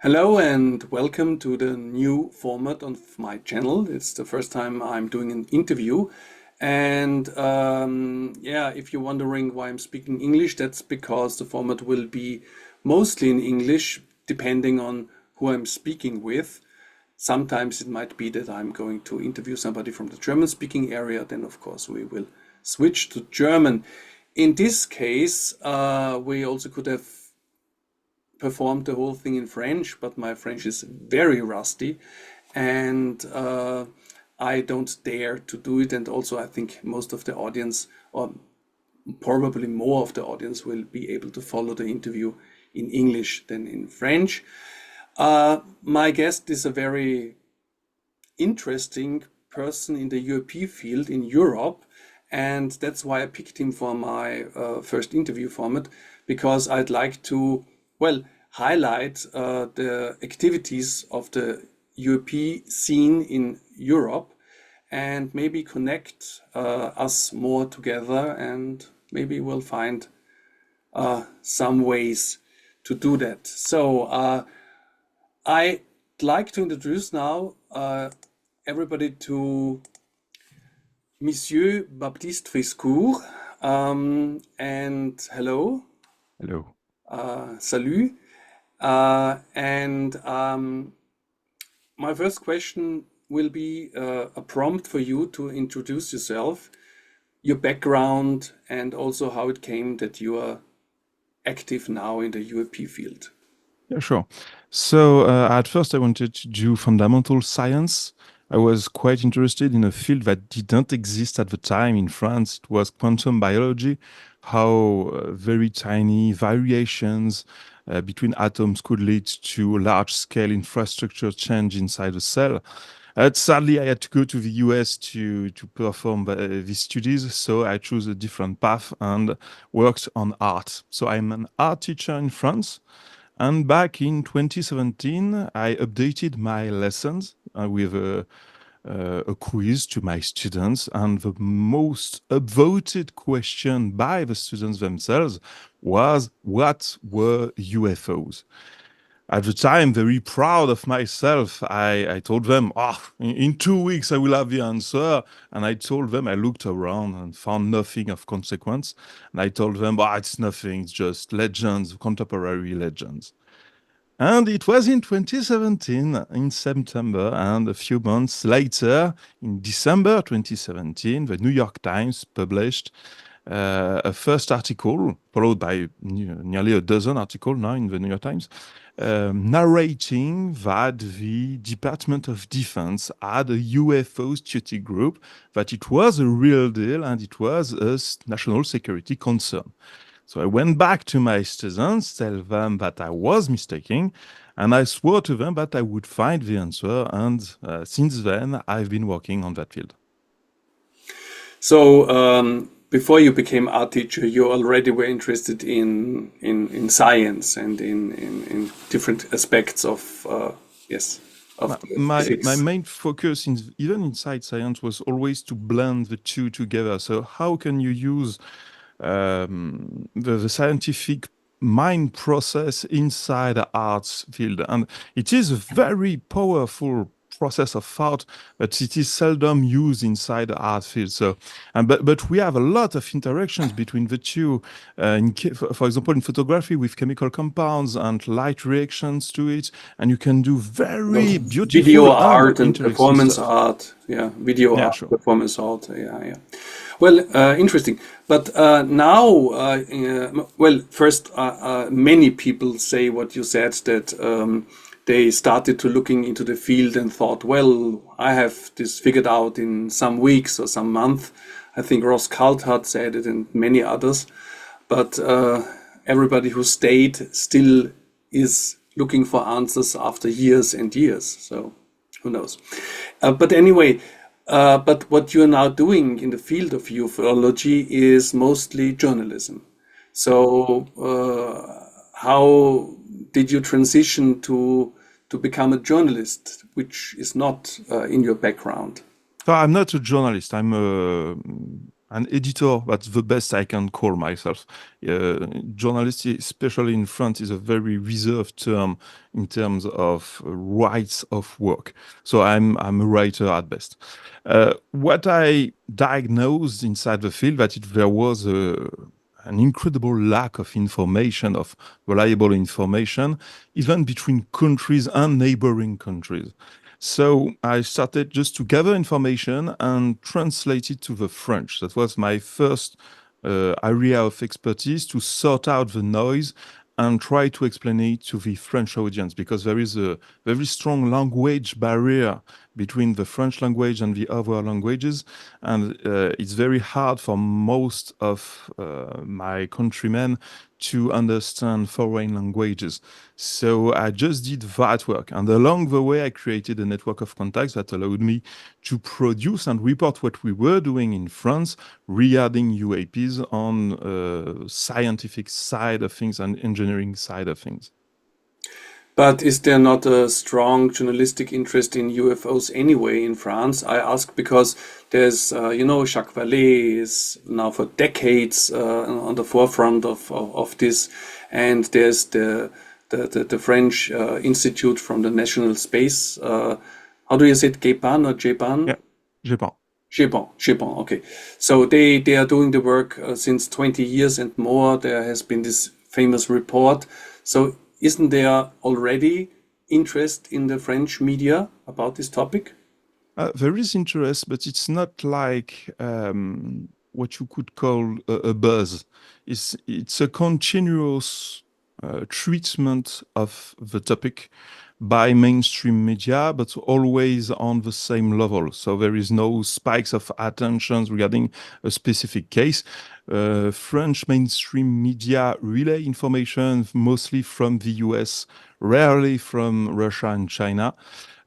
Hello and welcome to the new format of my channel. It's the first time I'm doing an interview. And yeah, if you're wondering why I'm speaking English, that's because the format will be mostly in English, depending on who I'm speaking with. Sometimes it might be that I'm going to interview somebody from the German-speaking area. Then, of course, we will switch to German. In this case, we also could have performed the whole thing in French, but my French is very rusty and I don't dare to do it. And also, I think most of the audience, or probably more of the audience, will be able to follow the interview in English than in French. My guest is a very interesting person in the UAP field in Europe, and that's why I picked him for my first interview format, because I'd like to, well, highlight the activities of the UAP scene in Europe and maybe connect us more together, and maybe we'll find some ways to do that. So I'd like to introduce now everybody to Monsieur Baptiste Friscourt. And hello. Hello. Salut. My first question will be a prompt for you to introduce yourself, your background, and also how it came that you are active now in the UAP field. Yeah, sure. So at first I wanted to do fundamental science. I was quite interested in a field that didn't exist at the time in France. It was quantum biology, how very tiny variations between atoms could lead to large-scale infrastructure change inside a cell. Sadly, I had to go to the US to perform these studies, so I chose a different path and worked on art. So I'm an art teacher in France. And back in 2017, I updated my lessons with a quiz to my students. And the most upvoted question by the students themselves was, what were UFOs? At the time, very proud of myself, I told them, in 2 weeks I will have the answer. And I told them, I looked around and found nothing of consequence. And I told them, it's nothing, it's just legends, contemporary legends. And it was in 2017, in September, and a few months later, in December 2017, the New York Times published a first article, followed by nearly a dozen articles now in the New York Times, narrating that the Department of Defense had a UFO study group, that it was a real deal and it was a national security concern. So I went back to my students, tell them that I was mistaken, and I swore to them that I would find the answer. And since then, I've been working on that field. So before you became art teacher, you already were interested in science and in different aspects of yes, of My physics. main focus, even inside science, was always to blend the two together. So how can you use the scientific mind process inside the arts field? And it is a very powerful process of thought, but it is seldom used inside the art field. So, but we have a lot of interactions between the two. For example, in photography with chemical compounds and light reactions to it, and you can do very Video beautiful and art and interesting performance stuff. art. Yeah, video Yeah, art, sure. performance art. Yeah, yeah. Well, interesting. But now, well, first, many people say what you said, that they started to looking into the field and thought, well, I have this figured out in some weeks or some month. I think Ross Coulthard said it and many others. But everybody who stayed still is looking for answers after years and years. So who knows? But anyway, but what you're now doing in the field of ufology is mostly journalism. So how did you transition to become a journalist, which is not in your background? So I'm not a journalist. I'm a an editor. That's the best I can call myself. Journalist, especially in France, is a very reserved term in terms of rights of work. So I'm a writer at best. What I diagnosed inside the field that there was an incredible lack of information, of reliable information, even between countries and neighboring countries. So I started just to gather information and translate it to the French. That was my first area of expertise, to sort out the noise and try to explain it to the French audience, because there is a very strong language barrier between the French language and the other languages. And it's very hard for most of my countrymen to understand foreign languages. So I just did that work. And along the way, I created a network of contacts that allowed me to produce and report what we were doing in France regarding UAPs on scientific side of things and engineering side of things. But is there not a strong journalistic interest in UFOs anyway in France? I ask because there's, Jacques Vallée is now for decades on the forefront of this, and there's the French Institute from the National Space. How do you say it? GEPAN or JEPAN? Yeah, Japan. GEPAN, okay. So they are doing the work since 20 years and more. There has been this famous report. So isn't there already interest in the French media about this topic? There is interest, but it's not like what you could call a buzz. It's a continuous treatment of the topic by mainstream media, but always on the same level. So there is no spikes of attention regarding a specific case. French mainstream media relay information mostly from the US, rarely from Russia and China.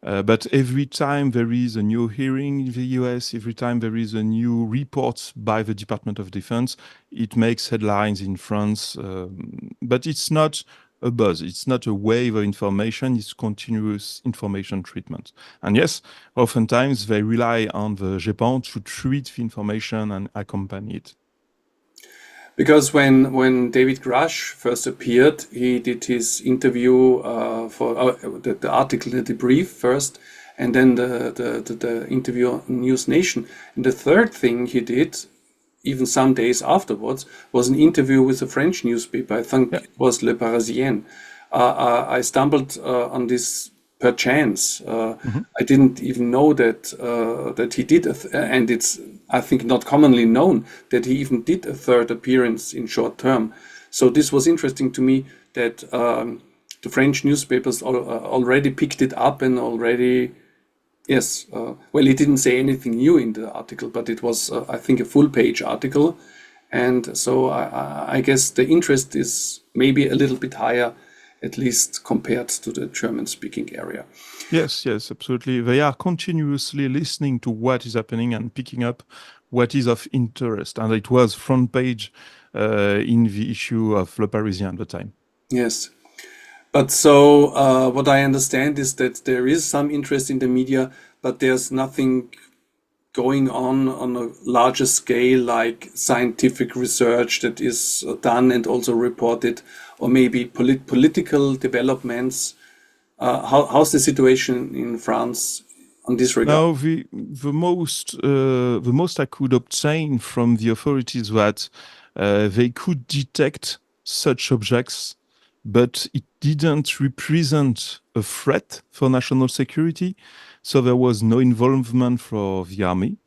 But every time there is a new hearing in the US, every time there is a new report by the Department of Defense, it makes headlines in France. But it's not a buzz. It's not a wave of information. It's continuous information treatment. And yes, oftentimes they rely on the GEPAN to treat the information and accompany it. Because when David Grush first appeared, he did his interview for the article, the Debrief first, and then the interview on News Nation. And the third thing he did, even some days afterwards, was an interview with a French newspaper. I think it was Le Parisien. I stumbled on this per chance. I didn't even know that he did, and it's, I think, not commonly known that he even did a third appearance in short term. So this was interesting to me that the French newspapers already picked it up and already, yes, well, he didn't say anything new in the article, but it was, I think, a full-page article. And so I guess the interest is maybe a little bit higher, at least compared to the German-speaking area. Yes, absolutely. They are continuously listening to what is happening and picking up what is of interest. And it was front page in the issue of Le Parisien at the time. Yes. But so what I understand is that there is some interest in the media, but there's nothing going on a larger scale, like scientific research that is done and also reported, or maybe political developments. How's the situation in France on this regard? Now, the most I could obtain from the authorities that they could detect such objects, but it didn't represent a threat for national security. So there was no involvement for the army.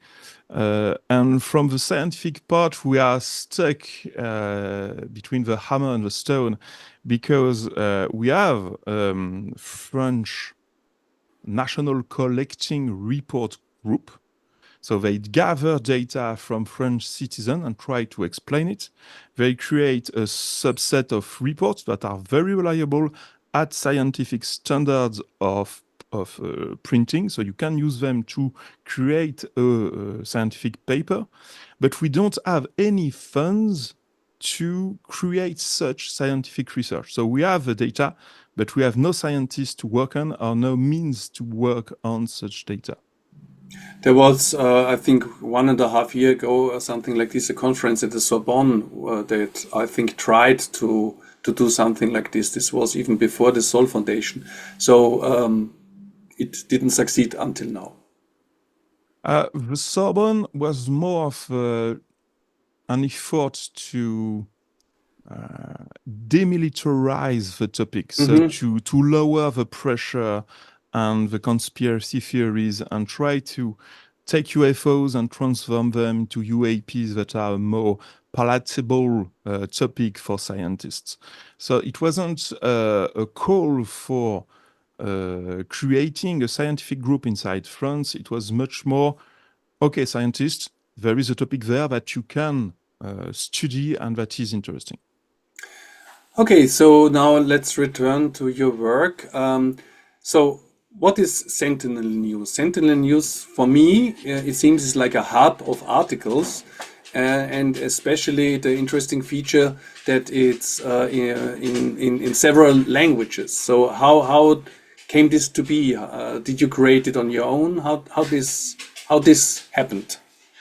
And from the scientific part, we are stuck between the hammer and the stone, because we have French National Collecting Report Group. So they gather data from French citizens and try to explain it. They create a subset of reports that are very reliable at scientific standards of printing, so you can use them to create a scientific paper, but we don't have any funds to create such scientific research. So we have the data, but we have no scientists to work on or no means to work on such data. There was, I think, 1.5 years ago or something like this, a conference at the Sorbonne that I think tried to do something like this. This was even before the Sol Foundation, so it didn't succeed until now. The Sorbonne was more of an effort to demilitarize the topic, so to lower the pressure and the conspiracy theories and try to take UFOs and transform them into UAPs that are a more palatable topic for scientists. So it wasn't a call for creating a scientific group inside France. It was much more, okay, scientists, there is a topic there that you can study and that is interesting. Okay, so now let's return to your work. So what is Sentinel News? Sentinel News, for me, it seems is like a hub of articles, and especially the interesting feature that it's in several languages. So how came this to be? Did you create it on your own? How this happened?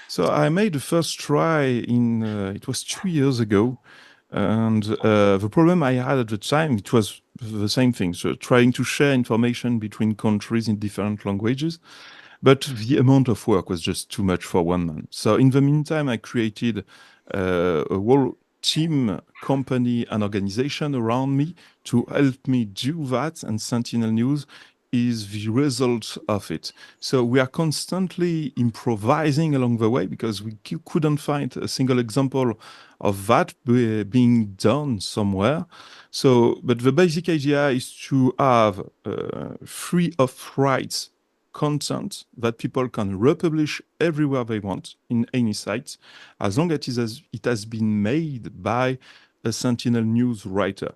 So I made the first try it was 2 years ago. And the problem I had at the time, it was the same thing. So trying to share information between countries in different languages. But the amount of work was just too much for one man. So in the meantime, I created a whole team, company, and organization around me to help me do that. And Sentinel News is the result of it. So we are constantly improvising along the way because we couldn't find a single example of that being done somewhere. So, but the basic idea is to have free of rights content that people can republish everywhere they want in any site, as long as it has been made by a Sentinel News writer.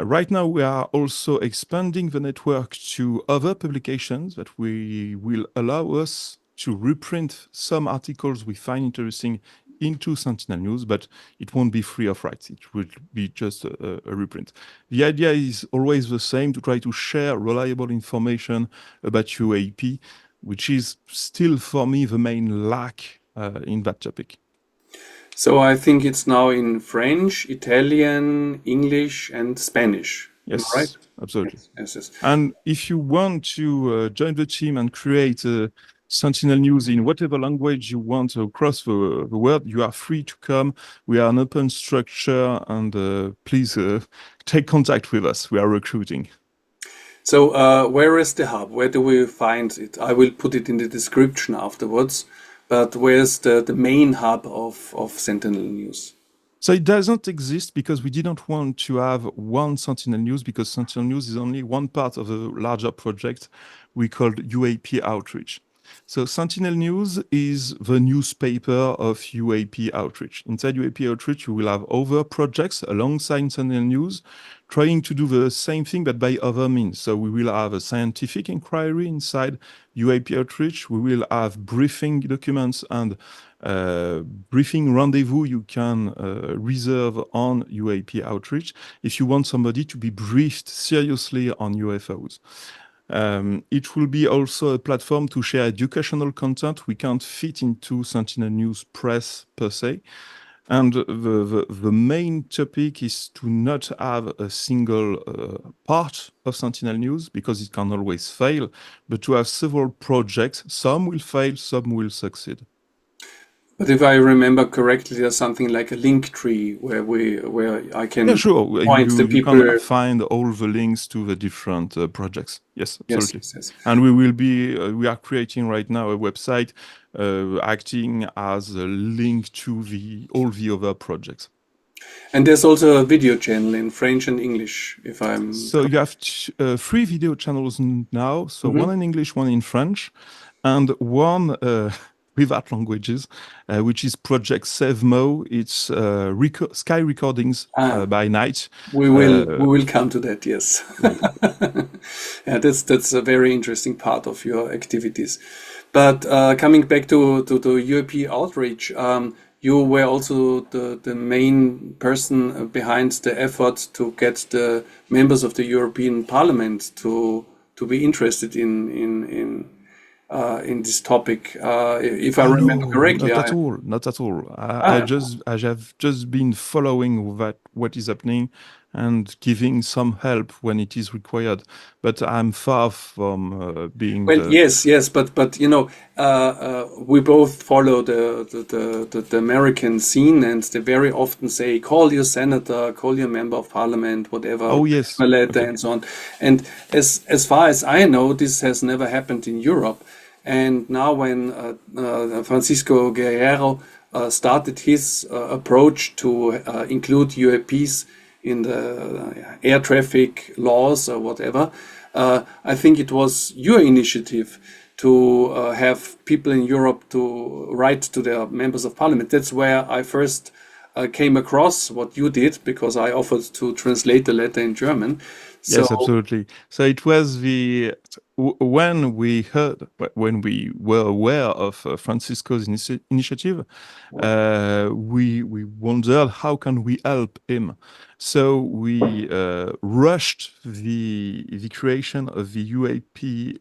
Right now, we are also expanding the network to other publications that will allow us to reprint some articles we find interesting into Sentinel News, but it won't be free of rights. It will be just a reprint. The idea is always the same, to try to share reliable information about UAP, which is still, for me, the main lack in that topic. So I think it's now in French, Italian, English, and Spanish. Am I right? Yes, absolutely. Yes. And if you want to join the team and create Sentinel News in whatever language you want across the world, you are free to come. We are an open structure, and please take contact with us. We are recruiting. So where is the hub? Where do we find it? I will put it in the description afterwards. But where's the main hub of Sentinel News? So it doesn't exist because we didn't want to have one Sentinel News, because Sentinel News is only one part of a larger project we called UAP Outreach. So Sentinel News is the newspaper of UAP Outreach. Inside UAP Outreach, we will have other projects alongside Sentinel News, trying to do the same thing, but by other means. So we will have a scientific inquiry inside UAP Outreach. We will have briefing documents and briefing rendezvous you can reserve on UAP Outreach if you want somebody to be briefed seriously on UFOs. It will be also a platform to share educational content we can't fit into Sentinel News Press per se. And the main topic is to not have a single part of Sentinel News, because it can always fail, but to have several projects. Some will fail, some will succeed. But if I remember correctly, there's something like a link tree where I can point the You people. can find all the links to the different projects. Yes, absolutely. Yes. And we are creating right now a website acting as a link to all the other projects. And there's also a video channel in French and English, if I'm... So you have 3 video channels now. So one in English, one in French, and one without languages, which is Project Sevmo. It's sky recordings by night. We will come to that. Yes. Yeah, that's a very interesting part of your activities. But coming back to UAP outreach, you were also the main person behind the effort to get the members of the European Parliament to be interested in in this topic, if I remember No, correctly. not at all. Not at all. I have just been following what is happening and giving some help when it is required. But I'm far from being Well, the. yes, but we both follow the American scene, and they very often say, "Call your senator, call your member of parliament, whatever, Oh yes. a letter, Okay. and so on." And as far as I know, this has never happened in Europe. And now, when Francisco Guerrero started his approach to include UAPs in the air traffic laws or whatever, I think it was your initiative to have people in Europe to write to their members of parliament. That's where I first came across what you did, because I offered to translate the letter in German. Yes, So absolutely. So it was when when we were aware of Francisco's initiative, we wondered how can we help him. So we rushed the creation of the UAP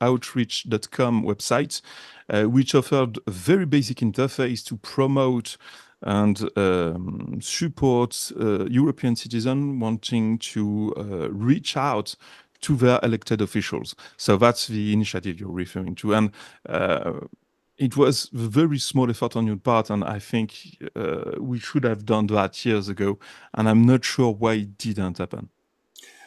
outreach.com website, which offered a very basic interface to promote and support European citizens wanting to reach out to their elected officials. So that's the initiative you're referring to. And it was a very small effort on your part, and I think we should have done that years ago, and I'm not sure why it didn't happen.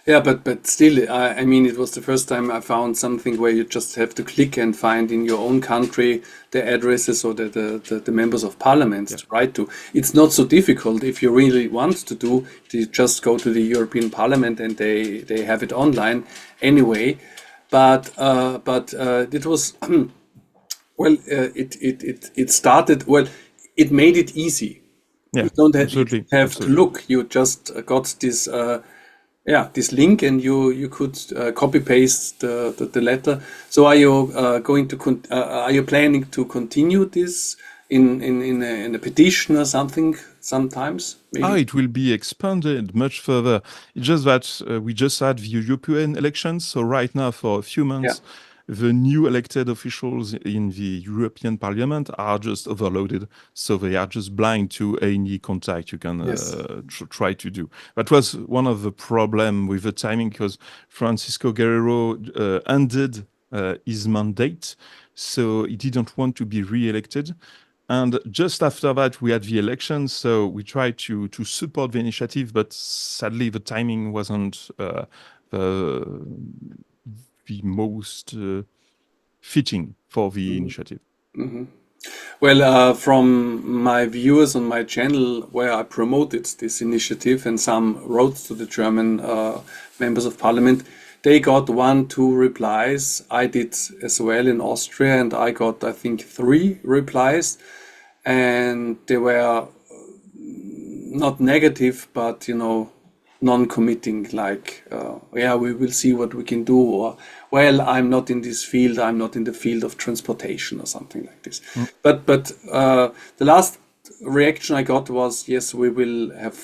yeah, but still, I mean, it was the first time I found something where you just have to click and find in your own country the addresses or the members of parliament Yeah. to write to. It's not so difficult if you really want to do. You just go to the European Parliament and they have it online anyway. But it was well, it started well. It made it easy. Yeah, You don't have, you absolutely, have to absolutely. look. You just got this. This link, and you could copy paste the letter. So are you going to are you planning to continue this in a petition or something sometimes maybe? It will be expanded much further. It's just that we just had the European elections, so right now for a few Yeah. months, the new elected officials in the European Parliament are just overloaded, so they are just blind to any contact you can Yes. try to do. That was one of the problem with the timing, because Francisco Guerrero ended his mandate, so he didn't want to be re-elected. And just after that, we had the elections, so we tried to support the initiative, but sadly, the timing wasn't the most fitting for the initiative. Well, from my viewers on my channel, where I promoted this initiative and some wrote to the German members of parliament, they got 1, 2 replies. I did as well in Austria, and I got, I think, 3 replies, and they were not negative, but non-committing, like yeah, we will see what we can do, or well, I'm not in this field, I'm not in the field of transportation, or something like this. But the last reaction I got was, yes, we will have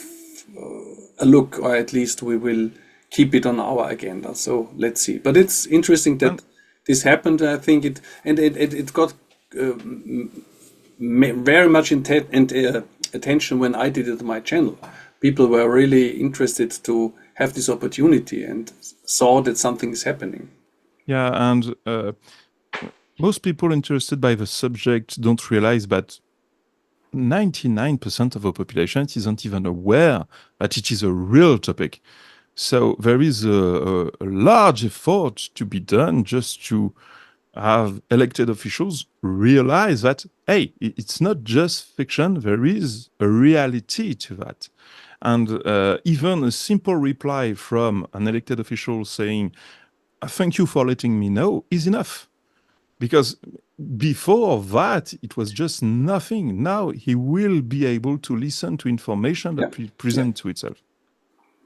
a look, or at least we will keep it on our agenda. So let's see. But it's interesting that And this happened. I think it got very much attention when I did it on my channel. People were really interested to have this opportunity and saw that something is happening. yeah, and most people interested by the subject don't realize that 99% of the population isn't even aware that it is a real topic. So there is a large effort to be done just to have elected officials realize that, hey, it's not just fiction, there is a reality to that. And even a simple reply from an elected official saying, thank you for letting me know, is enough. Because before that, it was just nothing. Now he will be able to listen to information Yeah, that yeah. presents to itself.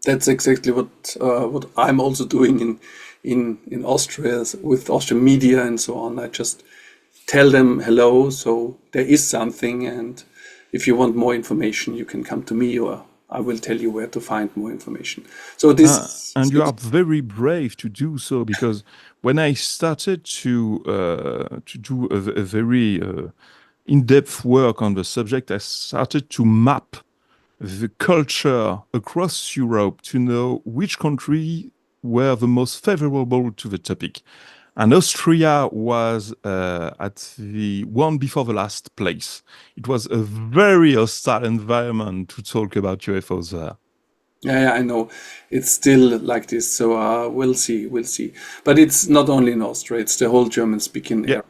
That's exactly what I'm also doing in Austria with Austrian media and so on. I just tell them hello, so there is something, and if you want more information, you can come to me, or I will tell you where to find more information. So this and you are very brave to do so, because when I started to do a very in-depth work on the subject, I started to map the culture across Europe to know which country were the most favorable to the topic. And Austria was at the one before the last place. It was a very hostile environment to talk about UFOs there. Yeah, I know. It's still like this, so we'll see, we'll see. But it's not only in Austria; it's the whole German-speaking Yeah.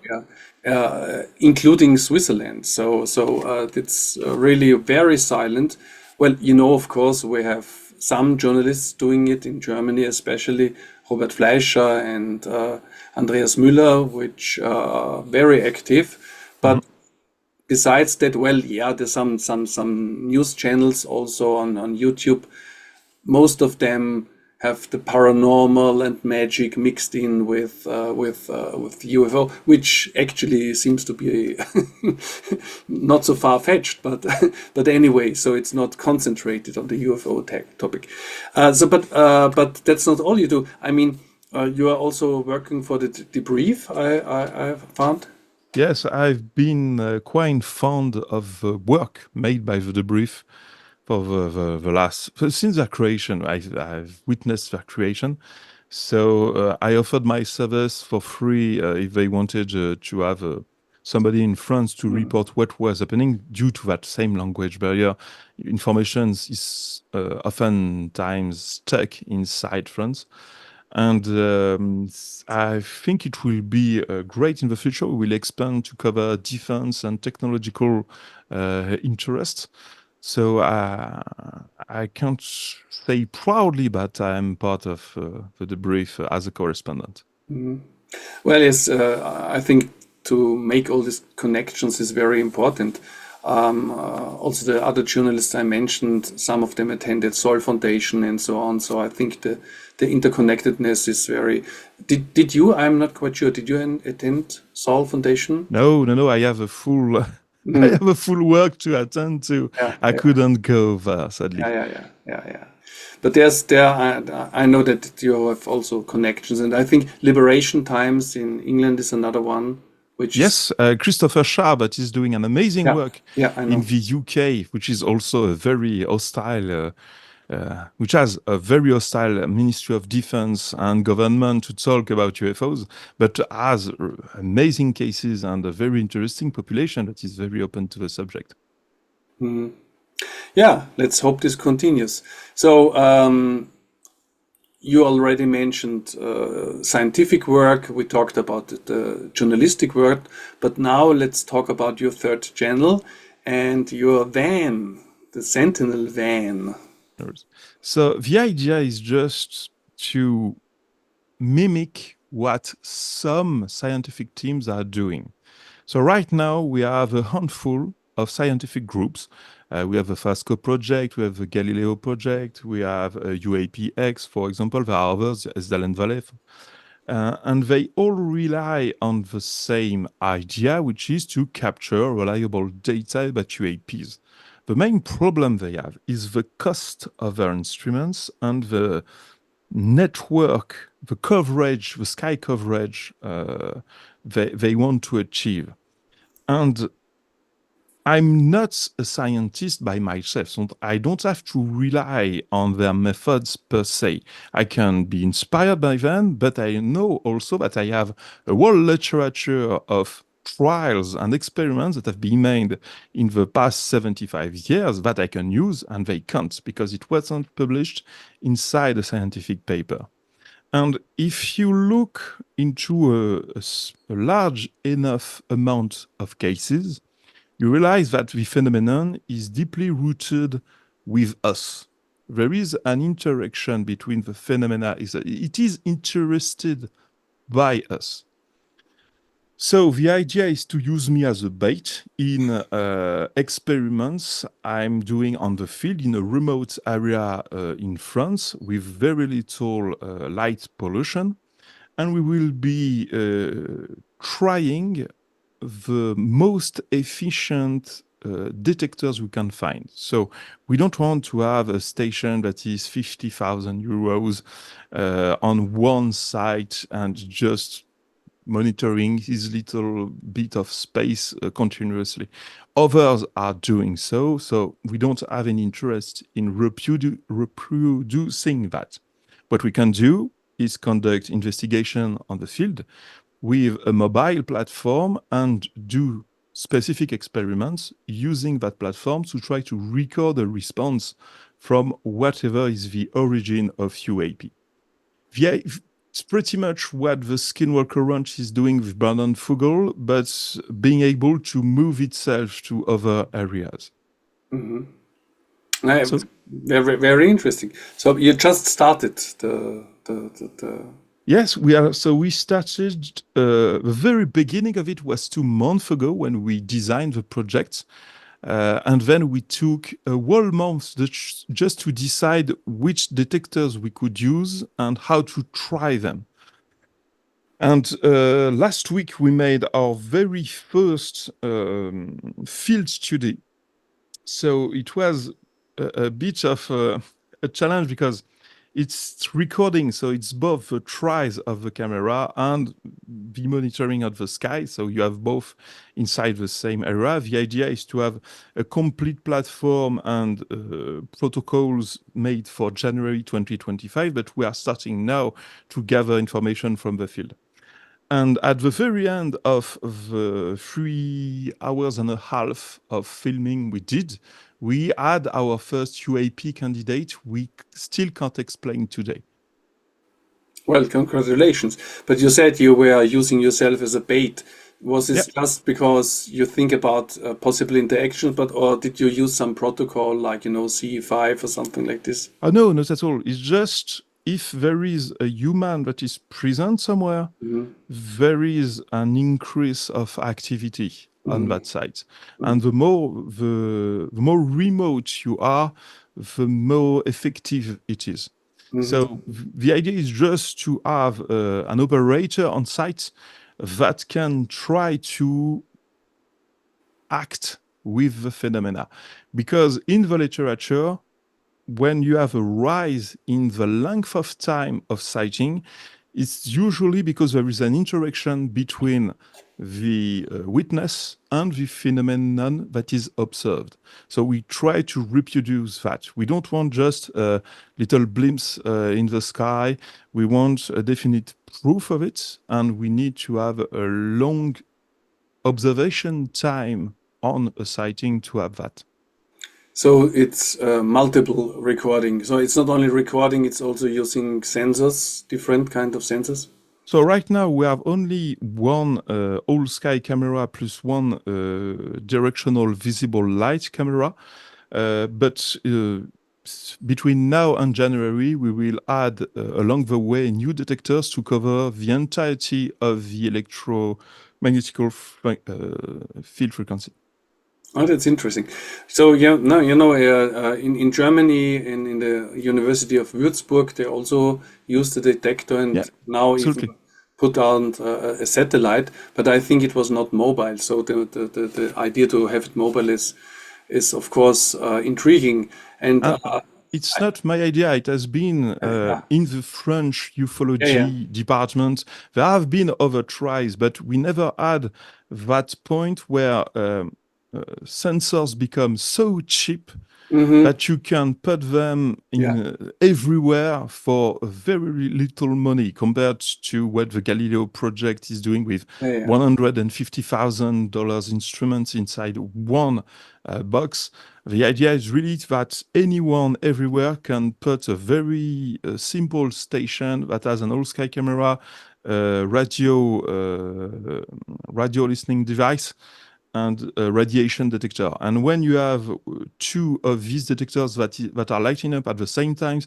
area, including Switzerland. So it's really very silent. Well, you know, of course, we have some journalists doing it in Germany, especially Robert Fleischer and Andreas Müller, which are very active. But besides that, well, yeah, there's some news channels also on YouTube. Most of them have the paranormal and magic mixed in with UFO, which actually seems to be not so far-fetched, but anyway, so it's not concentrated on the UFO topic. But that's not all you do. I mean, you are also working for the Debrief. I found. Yes, I've been quite fond of the work made by the Debrief for the last, since their creation. I've witnessed their creation. So I offered my service for free if they wanted to have somebody in France to report what was happening. Due to that same language barrier, information is oftentimes stuck inside France. And I think it will be great in the future. We will expand to cover defense and technological interests. So I can't say proudly, but I'm part of the Debrief as a correspondent. Well, yes, I think to make all these connections is very important. Also, the other journalists I mentioned, some of them attended Sol Foundation and so on. So I think the interconnectedness is very. Did you? I'm not quite sure. Did you attend Sol Foundation? No. I have a full. I have a full work to attend to. I couldn't go there, sadly. Yeah. But I know that you have also connections, and I think Liberation Times in England is another one. Yes, Christopher Sharp is doing an amazing work in the UK, which is also a very hostile, which has a very hostile Ministry of Defense and government to talk about UFOs, but has amazing cases and a very interesting population that is very open to the subject. Yeah, let's hope this continues. So you already mentioned scientific work. We talked about the journalistic work, but now let's talk about your third channel and your van, the Sentinel van. So the idea is just to mimic what some scientific teams are doing. So right now we have a handful of scientific groups. We have the FASCO project, we have the Galileo project, we have UAPX, for example. There are others, Esdalen Valley. And they all rely on the same idea, which is to capture reliable data about UAPs. The main problem they have is the cost of their instruments and the network, the coverage, the sky coverage they want to achieve. And I'm not a scientist by myself, so I don't have to rely on their methods per se. I can be inspired by them, but I know also that I have a whole literature of trials and experiments that have been made in the past 75 years that I can use, and they can't because it wasn't published inside a scientific paper. And if you look into a large enough amount of cases, you realize that the phenomenon is deeply rooted with us. There is an interaction between the phenomena. It is interested by us. So the idea is to use me as a bait in experiments I'm doing on the field in a remote area in France with very little light pollution. And we will be trying the most efficient detectors we can find. So we don't want to have a station that is 50,000 euros on one site and just monitoring his little bit of space continuously. Others are doing so, so we don't have any interest in reproducing that. What we can do is conduct investigation on the field with a mobile platform and do specific experiments using that platform to try to record a response from whatever is the origin of UAP. It's pretty much what the Skinwalker Ranch is doing with Brandon Fugel, but being able to move itself to other areas. So, very, very interesting. So you just started the Yes, we are. So we started. The very beginning of it was 2 months ago when we designed the project, and then we took a whole month just to decide which detectors we could use and how to try them. And last week we made our very first field study. So it was a bit of a challenge because it's recording, so it's both the tries of the camera and the monitoring of the sky. So you have both inside the same area. The idea is to have a complete platform and protocols made for January 2025, but we are starting now to gather information from the field. And at the very end of the 3 hours and a half of filming we did, we had our first UAP candidate we still can't explain today. Well, congratulations. But you said you were using yourself as a bait. Was this just because you think about possible interactions, or did you use some protocol like, C5 or something like this? Oh, no, not at all. It's just if there is a human that is present somewhere, there is an increase of activity on that site. And the more remote you are, the more effective it is. So the idea is just to have an operator on site that can try to act with the phenomena. Because in the literature, when you have a rise in the length of time of sighting, it's usually because there is an interaction between the witness and the phenomenon that is observed. So we try to reproduce that. We don't want just little blimps in the sky. We want a definite proof of it, and we need to have a long observation time on a sighting to have that. So it's multiple recording. So it's not only recording, it's also using sensors, different kind of sensors. So right now we have only one all sky camera plus one directional visible light camera. But between now and January, we will add along the way new detectors to cover the entirety of the electromagnetic field frequency. Oh, that's interesting. So yeah, no, in Germany, in the University of Würzburg, they also use the detector and now absolutely. even put on a satellite. But I think it was not mobile. So the idea to have it mobile is of course intriguing. And it's not my idea. It has been in the French ufology department. There have been other tries, but we never had that point where sensors become so cheap that you can put them in everywhere for very little money compared to what the Galileo project is doing with $150,000 instruments inside one box. The idea is really that anyone everywhere can put a very simple station that has an all-sky camera, radio listening device, and a radiation detector. And when you have 2 of these detectors that are lighting up at the same time,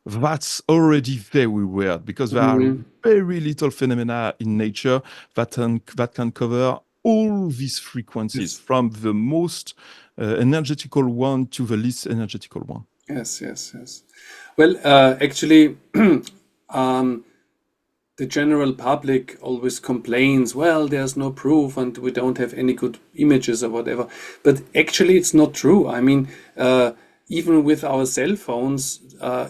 that's already very weird because there are very little phenomena in nature that can cover all these frequencies, from the most energetical one to the least energetical one. Yes. Well, actually, the general public always complains, well, there's no proof and we don't have any good images or whatever. But actually, it's not true. I mean, even with our cell phones,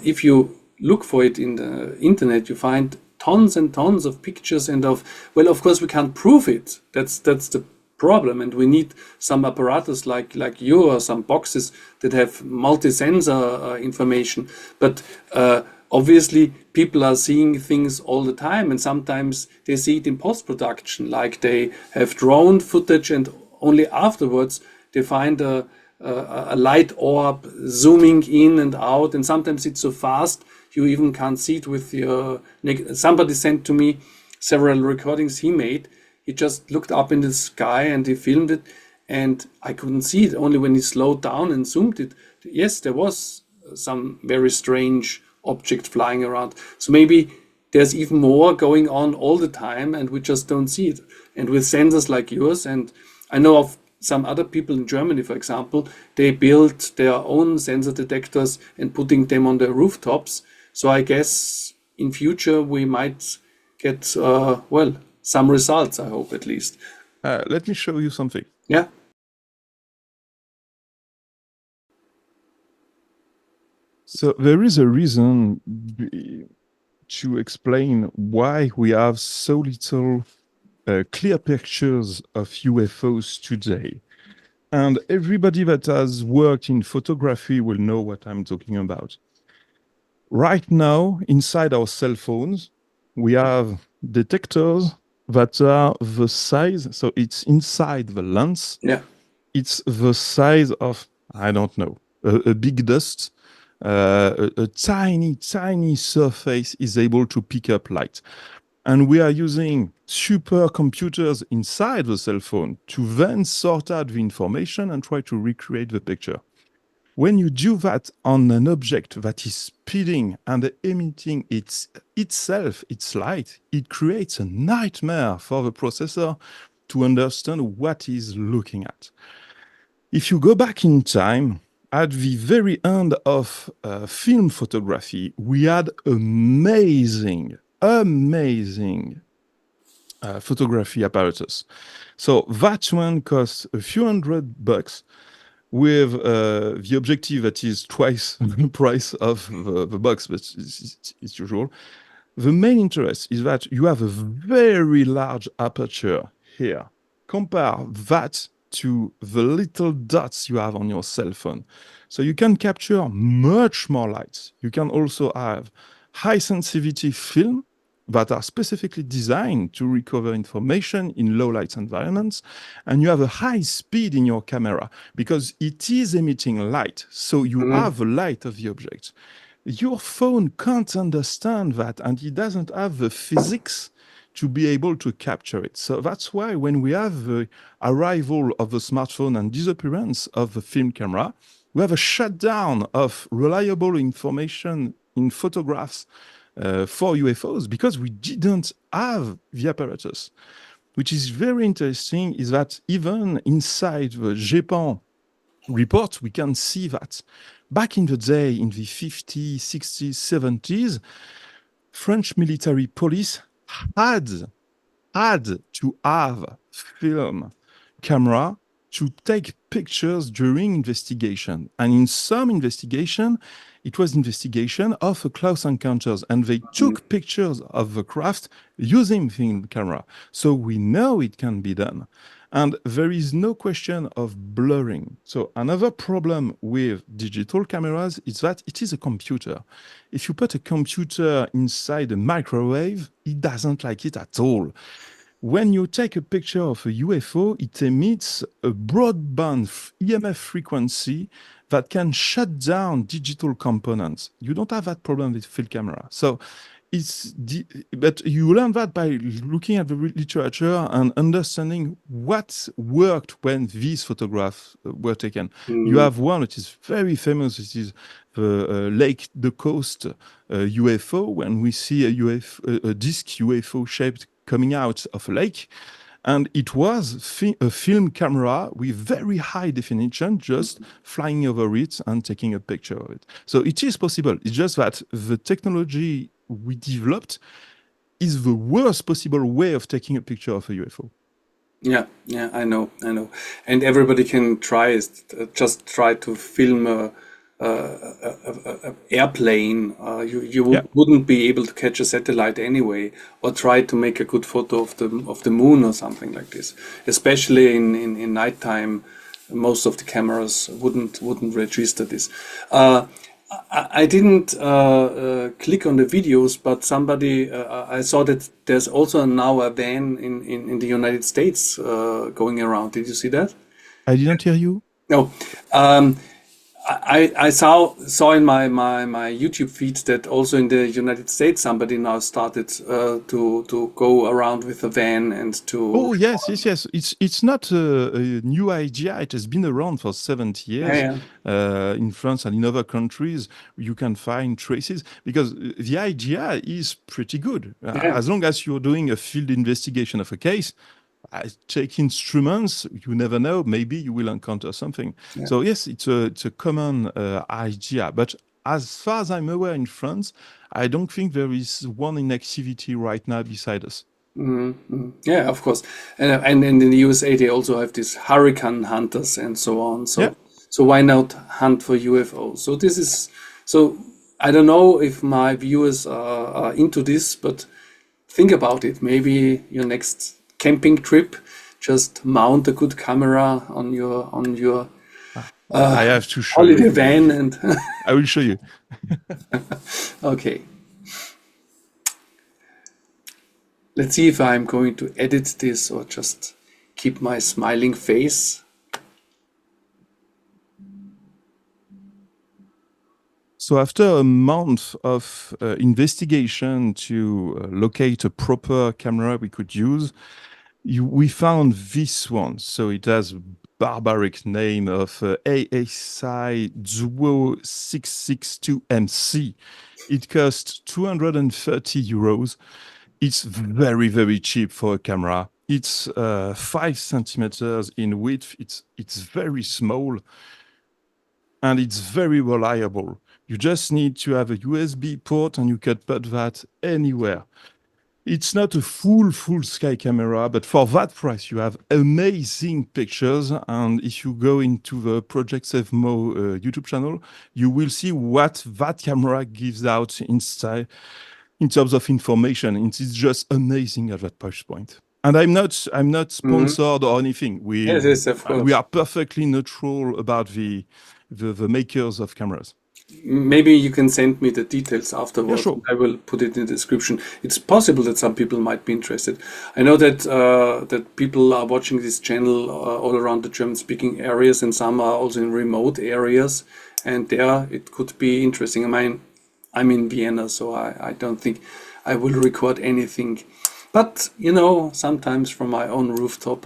if you look for it in the internet, you find tons and tons of pictures and well, of course, we can't prove it. That's the problem, and we need some apparatus like you, or some boxes that have multi-sensor information. But obviously, people are seeing things all the time, and sometimes they see it in post-production, like they have drone footage, and only afterwards they find a light orb zooming in and out, and sometimes it's so fast you even can't see it with your. Somebody sent to me several recordings he made. He just looked up in the sky and he filmed it, and I couldn't see it. Only when he slowed down and zoomed it, yes, there was some very strange object flying around. So maybe there's even more going on all the time and we just don't see it. And with sensors like yours, and I know of some other people in Germany, for example, they built their own sensor detectors and putting them on their rooftops. So I guess in future we might get, well, some results, I hope, at least. Let me show you something. Yeah. So there is a reason to explain why we have so little clear pictures of UFOs today. And everybody that has worked in photography will know what I'm talking about. Right now, inside our cell phones, we have detectors that are the size, so it's inside the lens. Yeah. It's the size of, I don't know, a big dust. A tiny, tiny surface is able to pick up light. And we are using supercomputers inside the cell phone to then sort out the information and try to recreate the picture. When you do that on an object that is speeding and emitting itself its light, it creates a nightmare for the processor to understand what it's looking at. If you go back in time, at the very end of film photography, we had amazing photography apparatus. So that one costs a few $100 with the objective that is twice the price of the box, but it's usual. The main interest is that you have a very large aperture here. Compare that to the little dots you have on your cell phone. So you can capture much more light. You can also have high sensitivity film that are specifically designed to recover information in low light environments. And you have a high speed in your camera because it is emitting light. So you have the light of the object. Your phone can't understand that, and it doesn't have the physics to be able to capture it. So that's why when we have the arrival of the smartphone and disappearance of the film camera, we have a shutdown of reliable information in photographs for UFOs because we didn't have the apparatus. Which is very interesting is that even inside the Japan report, we can see that back in the day, in the 50s, 60s, 70s, French military police had to have film camera to take pictures during investigation. And in some investigation, it was investigation of a close encounters, and they took pictures of the craft using film camera. So we know it can be done. And there is no question of blurring. So another problem with digital cameras is that it is a computer. If you put a computer inside a microwave, it doesn't like it at all. When you take a picture of a UFO, it emits a broadband EMF frequency that can shut down digital components. You don't have that problem with film camera. So but you learn that by looking at the literature and understanding what worked when these photographs were taken. You have one which is very famous. It is the Lake the Coast UFO, when we see a disc UFO shaped coming out of a lake. And it was a film camera with very high definition, just flying over it and taking a picture of it. So it is possible. It's just that the technology we developed is the worst possible way of taking a picture of a UFO. Yeah, yeah, I know, and everybody can try is just try to film a airplane. You Yeah. wouldn't be able to catch a satellite anyway, or try to make a good photo of the moon or something like this. Especially in nighttime, most of the cameras wouldn't register this. I didn't click on the videos, but somebody I saw that there's also now a van in the United States going around. Did you see that? I didn't hear you. No. Um, I saw in my YouTube feed that also in the United States somebody now started to go around with a van and to. Oh yes. It's not a new idea. It has been around for 70 years. Yeah, In France and in other countries, you can find traces because the idea is pretty good. yeah. As long as you're doing a field investigation of a case, take instruments. You never know. Maybe you will encounter something. Yeah. So yes, it's a common idea. But as far as I'm aware, in France, I don't think there is one in activity right now beside us. Yeah, of course. And in the USA, they also have these hurricane hunters and so on. Yeah. So why not hunt for UFOs? So this is so I don't know if my viewers are into this, but think about it. Maybe your next camping trip, just mount a good camera on your I have to show holiday you. van and I will show you. okay. Let's see if I'm going to edit this or just keep my smiling face. So after a month of investigation to locate a proper camera we could use, we found this one. So it has a barbaric name of ASI 662MC. It costs 230 euros. It's very, very cheap for a camera. It's 5 centimeters in width. It's very small and it's very reliable. You just need to have a USB port and you can put that anywhere. It's not a full sky camera, but for that price, you have amazing pictures. And if you go into the Project Sevmo YouTube channel, you will see what that camera gives out inside in terms of information. It is just amazing at that price point. And I'm not sponsored or anything. Yes, of course. We are perfectly neutral about the makers of cameras. Maybe you can send me the details afterwards. Yeah, sure. I will put it in the description. It's possible that some people might be interested. I know that that people are watching this channel all around the German-speaking areas, and some are also in remote areas. And there, it could be interesting. I mean, I'm in Vienna, so I don't think I will record anything. But you know, sometimes from my own rooftop,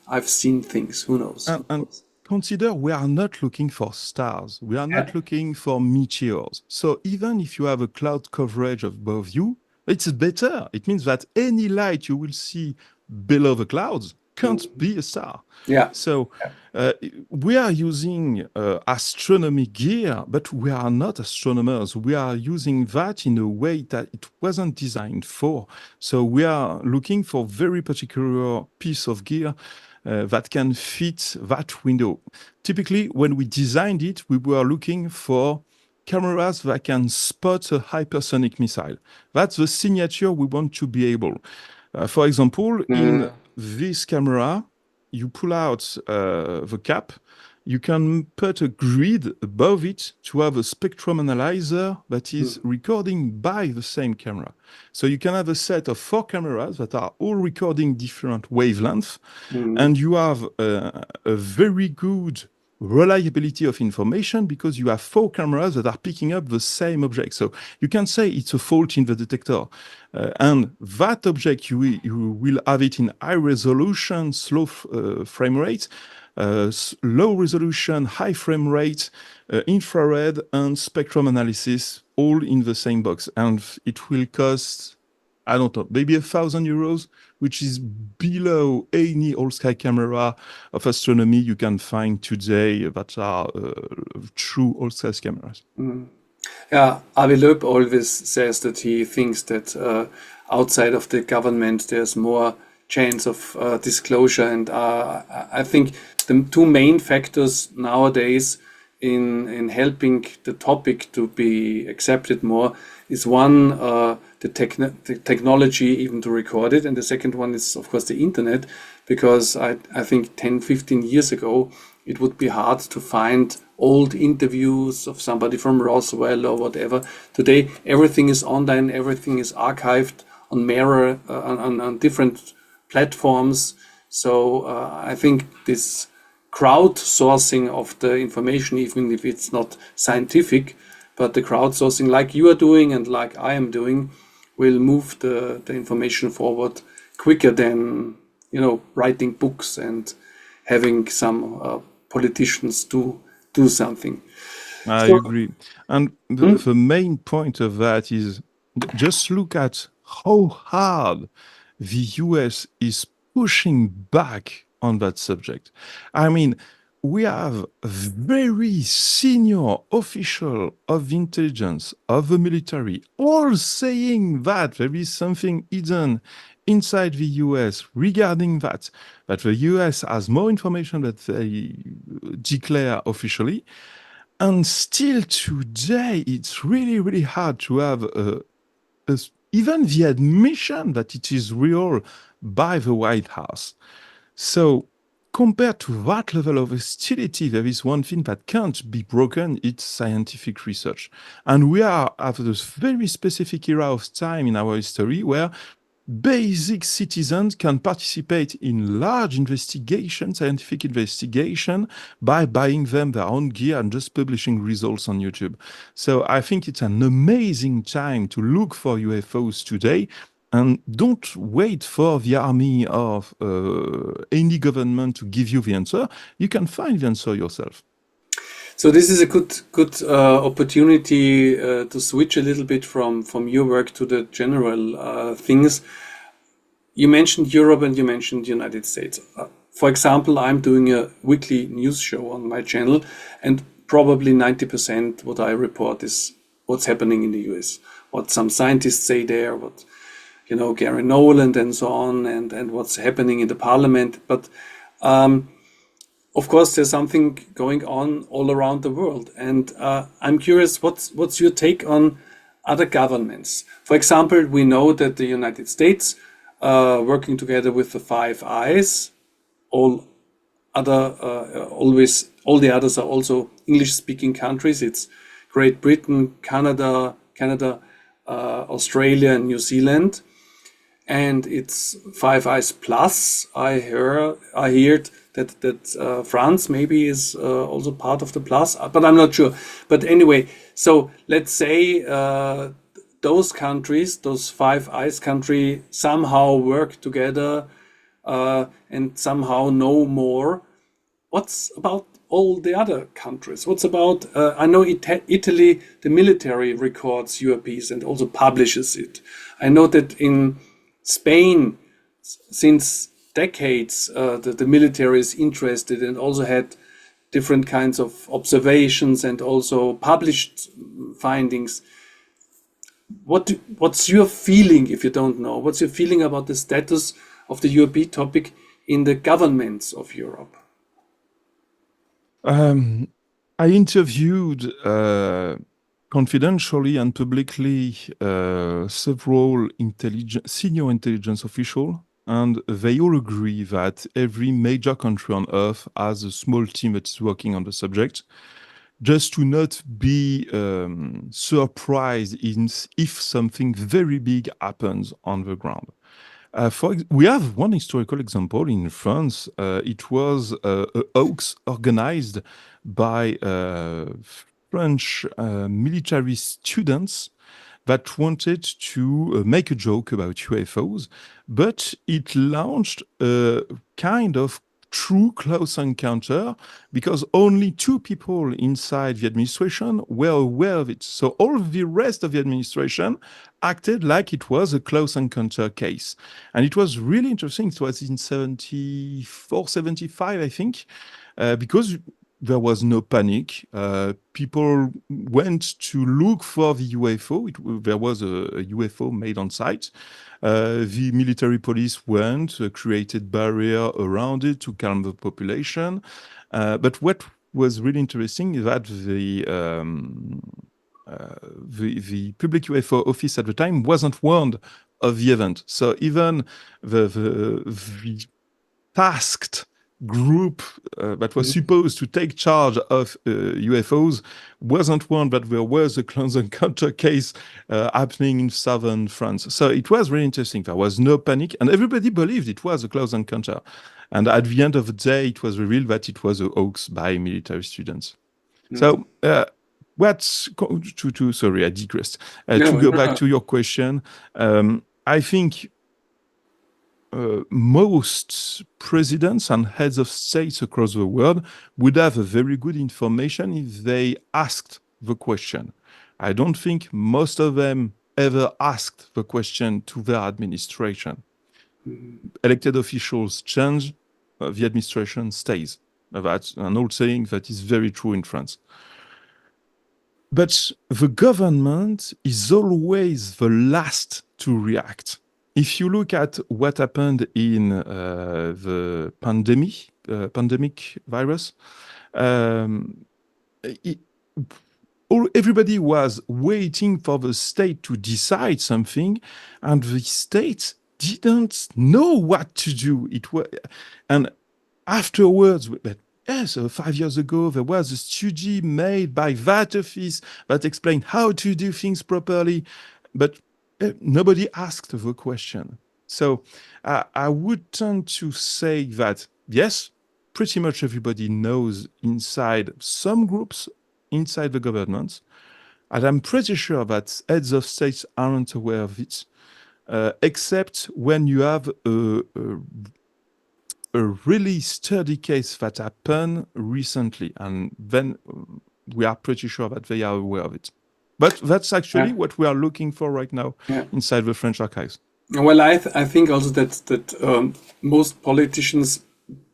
I've seen things. Who knows? And consider we are not looking for stars. We are not looking for meteors. So even if you have a cloud coverage above you, it's better. It means that any light you will see below the clouds can't be a star. Yeah. So we are using astronomy gear, but we are not astronomers. We are using that in a way that it wasn't designed for. So we are looking for very particular piece of gear that can fit that window. Typically, when we designed it, we were looking for cameras that can spot a hypersonic missile. That's the signature we want to be able. For example, in this camera, you pull out the cap, you can put a grid above it to have a spectrum analyzer that is recording by the same camera. So you can have a set of 4 cameras that are all recording different wavelengths, and you have a very good reliability of information because you have 4 cameras that are picking up the same object. So you can say it's a fault in the detector. And that object, you will have it in high resolution, slow frame rate, low resolution, high frame rate, infrared, and spectrum analysis, all in the same box. And it will cost, I don't know, maybe 1,000 euros, which is below any all-sky camera of astronomy you can find today that are true all-sky cameras. Yeah, Avi Loeb always says that he thinks that outside of the government there's more chance of disclosure, and I think the two main factors nowadays in helping the topic to be accepted more is one the technology even to record it, and the second one is of course the internet, because I think 10, 15 years ago it would be hard to find old interviews of somebody from Roswell or whatever. Today, everything is online, everything is archived on Mirror, on different platforms. So I think this crowdsourcing of the information, even if it's not scientific, but the crowdsourcing like you are doing and like I am doing, will move the information forward quicker than, you know, writing books and having some politicians do something. I So, agree. And the main point of that is just look at how hard the US is pushing back on that subject. I mean, we have a very senior official of intelligence, of the military, all saying that there is something hidden inside the US regarding that the US has more information that they declare officially. And still today, it's really, really hard to have even the admission that it is real by the White House. So compared to that level of hostility, there is one thing that can't be broken, it's scientific research. And we are at this very specific era of time in our history where basic citizens can participate in large investigation, scientific investigation, by buying them their own gear and just publishing results on YouTube. So I think it's an amazing time to look for UFOs today. And don't wait for the army of any government to give you the answer. You can find the answer yourself. so this is a good opportunity to switch a little bit from your work to the general things. You mentioned Europe and you mentioned United States. For example, I'm doing a weekly news show on my channel, and probably 90% what I report is what's happening in the US, what some scientists say there, what, you know, Gary Nolan and so on, and what's happening in the parliament. But of course, there's something going on all around the world, and I'm curious, what's your take on other governments? For example, we know that the United States, working together with the Five Eyes, all the others are also English-speaking countries. It's Great Britain, Canada, Australia, and New Zealand. And it's Five Eyes Plus. I heard that France maybe is also part of the plus, but I'm not sure. But anyway, so let's say those countries, those Five Eyes country, somehow work together and somehow know more. What's about all the other countries? What's about, I know Italy, the military records UAPs and also publishes it. I know that in Spain, since decades, the military is interested and also had different kinds of observations and also published findings. What's your feeling, if you don't know? What's your feeling about the status of the UAP topic in the governments of Europe? I interviewed confidentially and publicly several senior intelligence officials, and they all agree that every major country on Earth has a small team that is working on the subject, just to not be surprised if something very big happens on the ground. We have one historical example in France. It was a hoax organized by French military students that wanted to make a joke about UFOs, but it launched a kind of true close encounter because only two people inside the administration were aware of it. So all the rest of the administration acted like it was a close encounter case. And it was really interesting. It was in 74, 75, I think, because there was no panic. People went to look for the UFO. There was a UFO made on site. The military police went, created barrier around it to calm the population. But what was really interesting is that the public UFO office at the time wasn't warned of the event. So even the tasked group that was supposed to take charge of UFOs wasn't warned that there was a close encounter case happening in southern France. So it was really interesting. There was no panic, and everybody believed it was a close encounter. And at the end of the day, it was revealed that it was a hoax by military students. So sorry, I digressed. To go back to your question, I think most presidents and heads of states across the world would have a very good information if they asked the question. I don't think most of them ever asked the question to their administration. Elected officials change, the administration stays. That's an old saying that is very true in France. But the government is always the last to react. If you look at what happened in the pandemic virus, everybody was waiting for the state to decide something, and the state didn't know what to do. And afterwards, yes, 5 years ago, there was a study made by Baptiste that explained how to do things properly, but nobody asked the question. So I would tend to say that, yes, pretty much everybody knows inside some groups, inside the government, and I'm pretty sure that heads of states aren't aware of it, except when you have a really sturdy case that happened recently, and then we are pretty sure that they are aware of it. But that's actually what we are looking for right now inside the French archives. Well, I think also that most politicians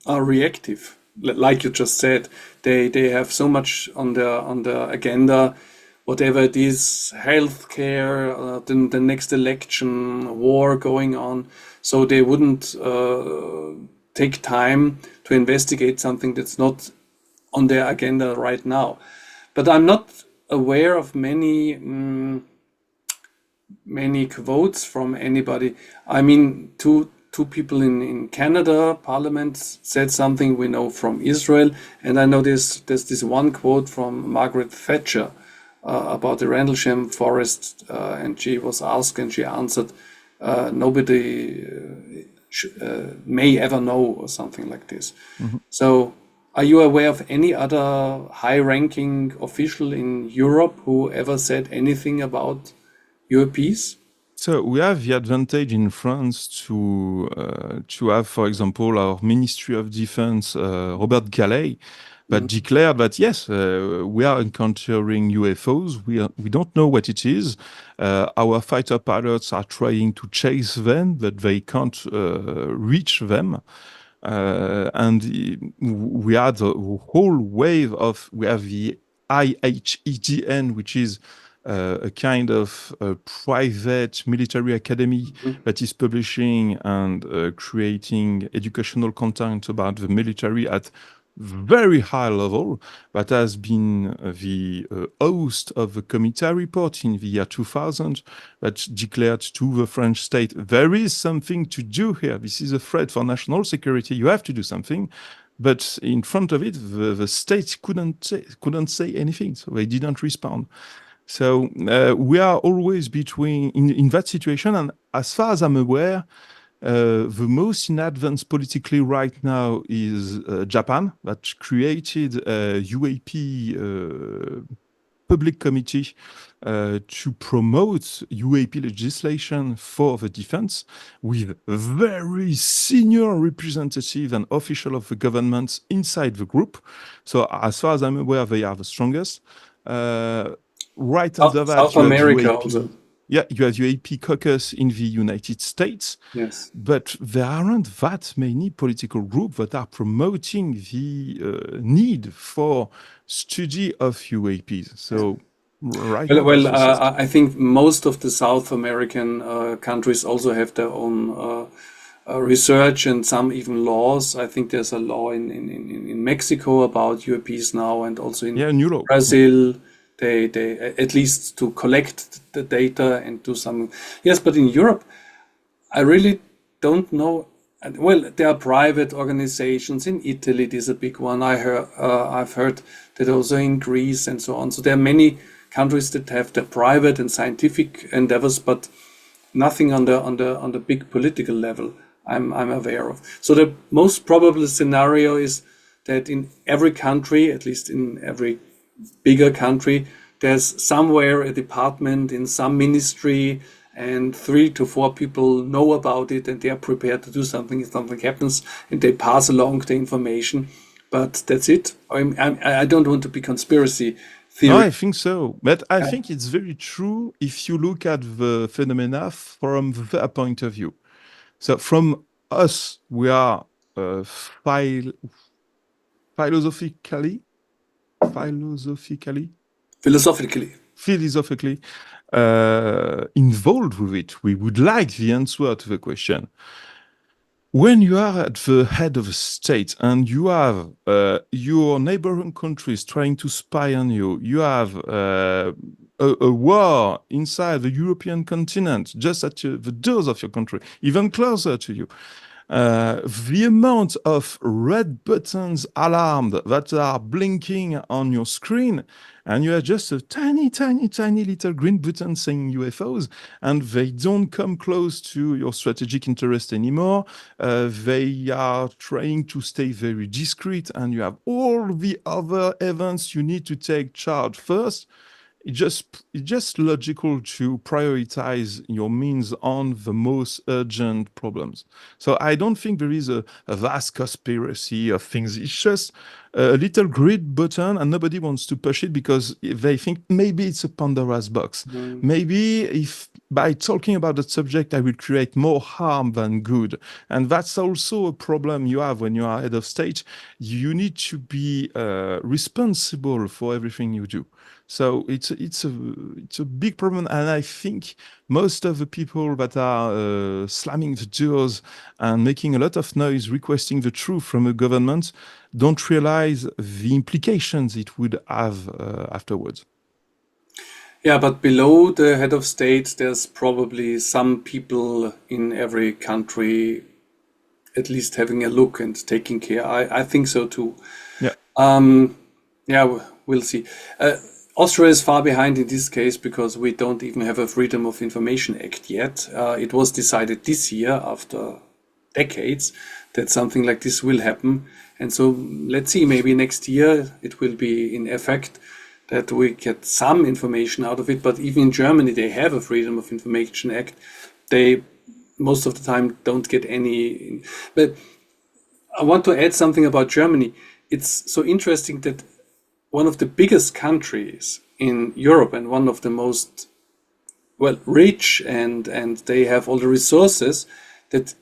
are reactive, like you just said. They have so much on their agenda, whatever it is, healthcare, the next election, war going on. So they wouldn't take time to investigate something that's not on their agenda right now. But I'm not aware of many quotes from anybody. I mean, two people in Canada Parliament said something we know from Israel, and I know there's this one quote from Margaret Thatcher about the Rendlesham forest, and she was asked and she answered, nobody may ever know, or something like this. So are you aware of any other high-ranking official in Europe who ever said anything about UAPs? So we have the advantage in France to have, for example, our Ministry of Defense, Robert Gallet, that declared that, yes, we are encountering UFOs. We don't know what it is. Our fighter pilots are trying to chase them, but they can't reach them. And we had a whole wave we have the IHEDN, which is a kind of private military academy that is publishing and creating educational content about the military at very high level, that has been the host of the committee report in the year 2000 that declared to the French state, there is something to do here. This is a threat for national security. You have to do something. But in front of it, the state couldn't say anything, so they didn't respond. So we are always in that situation. And as far as I'm aware, the most in advance politically right now is Japan, that created a UAP public committee to promote UAP legislation for the defense, with very senior representative and official of the government inside the group. So as far as I'm aware, they are the strongest. Right under that, South America also. Yeah, you have UAP caucus in the United States, Yes. but there aren't that many political groups that are promoting the need for study of UAPs. So right now, Well, that's just I think most of the South American countries also have their own research and some even laws. I think there's a law in Mexico about UAPs now, and also in new law. Yeah. Brazil. They at least to collect the data and do some. Yes, but in Europe, I really don't know. Well, there are private organizations in Italy. There's a big one. I've heard that also in Greece and so on. So there are many countries that have their private and scientific endeavors, but nothing on the big political level I'm aware of. So the most probable scenario is that in every country, at least in every bigger country, there's somewhere a department in some ministry, and 3 to 4 people know about it, and they are prepared to do something if something happens, and they pass along the information. But that's it. I don't want to be conspiracy No, theory. I think so. But I think it's very true if you look at the phenomena from their point of view. So from us, we are philosophically, philosophically, Philosophically. philosophically involved with it. We would like the answer to the question. When you are at the head of a state and you have your neighboring countries trying to spy on you, you have a war inside the European continent, just at the doors of your country, even closer to you. The amount of red buttons alarmed that are blinking on your screen, and you have just a tiny, tiny, tiny little green button saying UFOs, and they don't come close to your strategic interest anymore. They are trying to stay very discreet, and you have all the other events you need to take charge first. It's just logical to prioritize your means on the most urgent problems. So I don't think there is a vast conspiracy of things. It's just a little grid button and nobody wants to push it because they think maybe it's a Pandora's box. Maybe if by talking about the subject, I will create more harm than good. And that's also a problem you have when you are head of state. You need to be responsible for everything you do. So it's a big problem, and I think most of the people that are slamming the doors and making a lot of noise, requesting the truth from the government, don't realize the implications it would have afterwards. Yeah, but below the head of state, there's probably some people in every country at least having a look and taking care. I think so too. Yeah. Yeah, we'll see. Austria is far behind in this case because we don't even have a Freedom of Information Act yet. It was decided this year after decades that something like this will happen. And so let's see, maybe next year it will be in effect that we get some information out of it. But even in Germany, they have a Freedom of Information Act. They most of the time don't get any. But I want to add something about Germany. It's so interesting that one of the biggest countries in Europe and one of the most rich and they have all the resources, that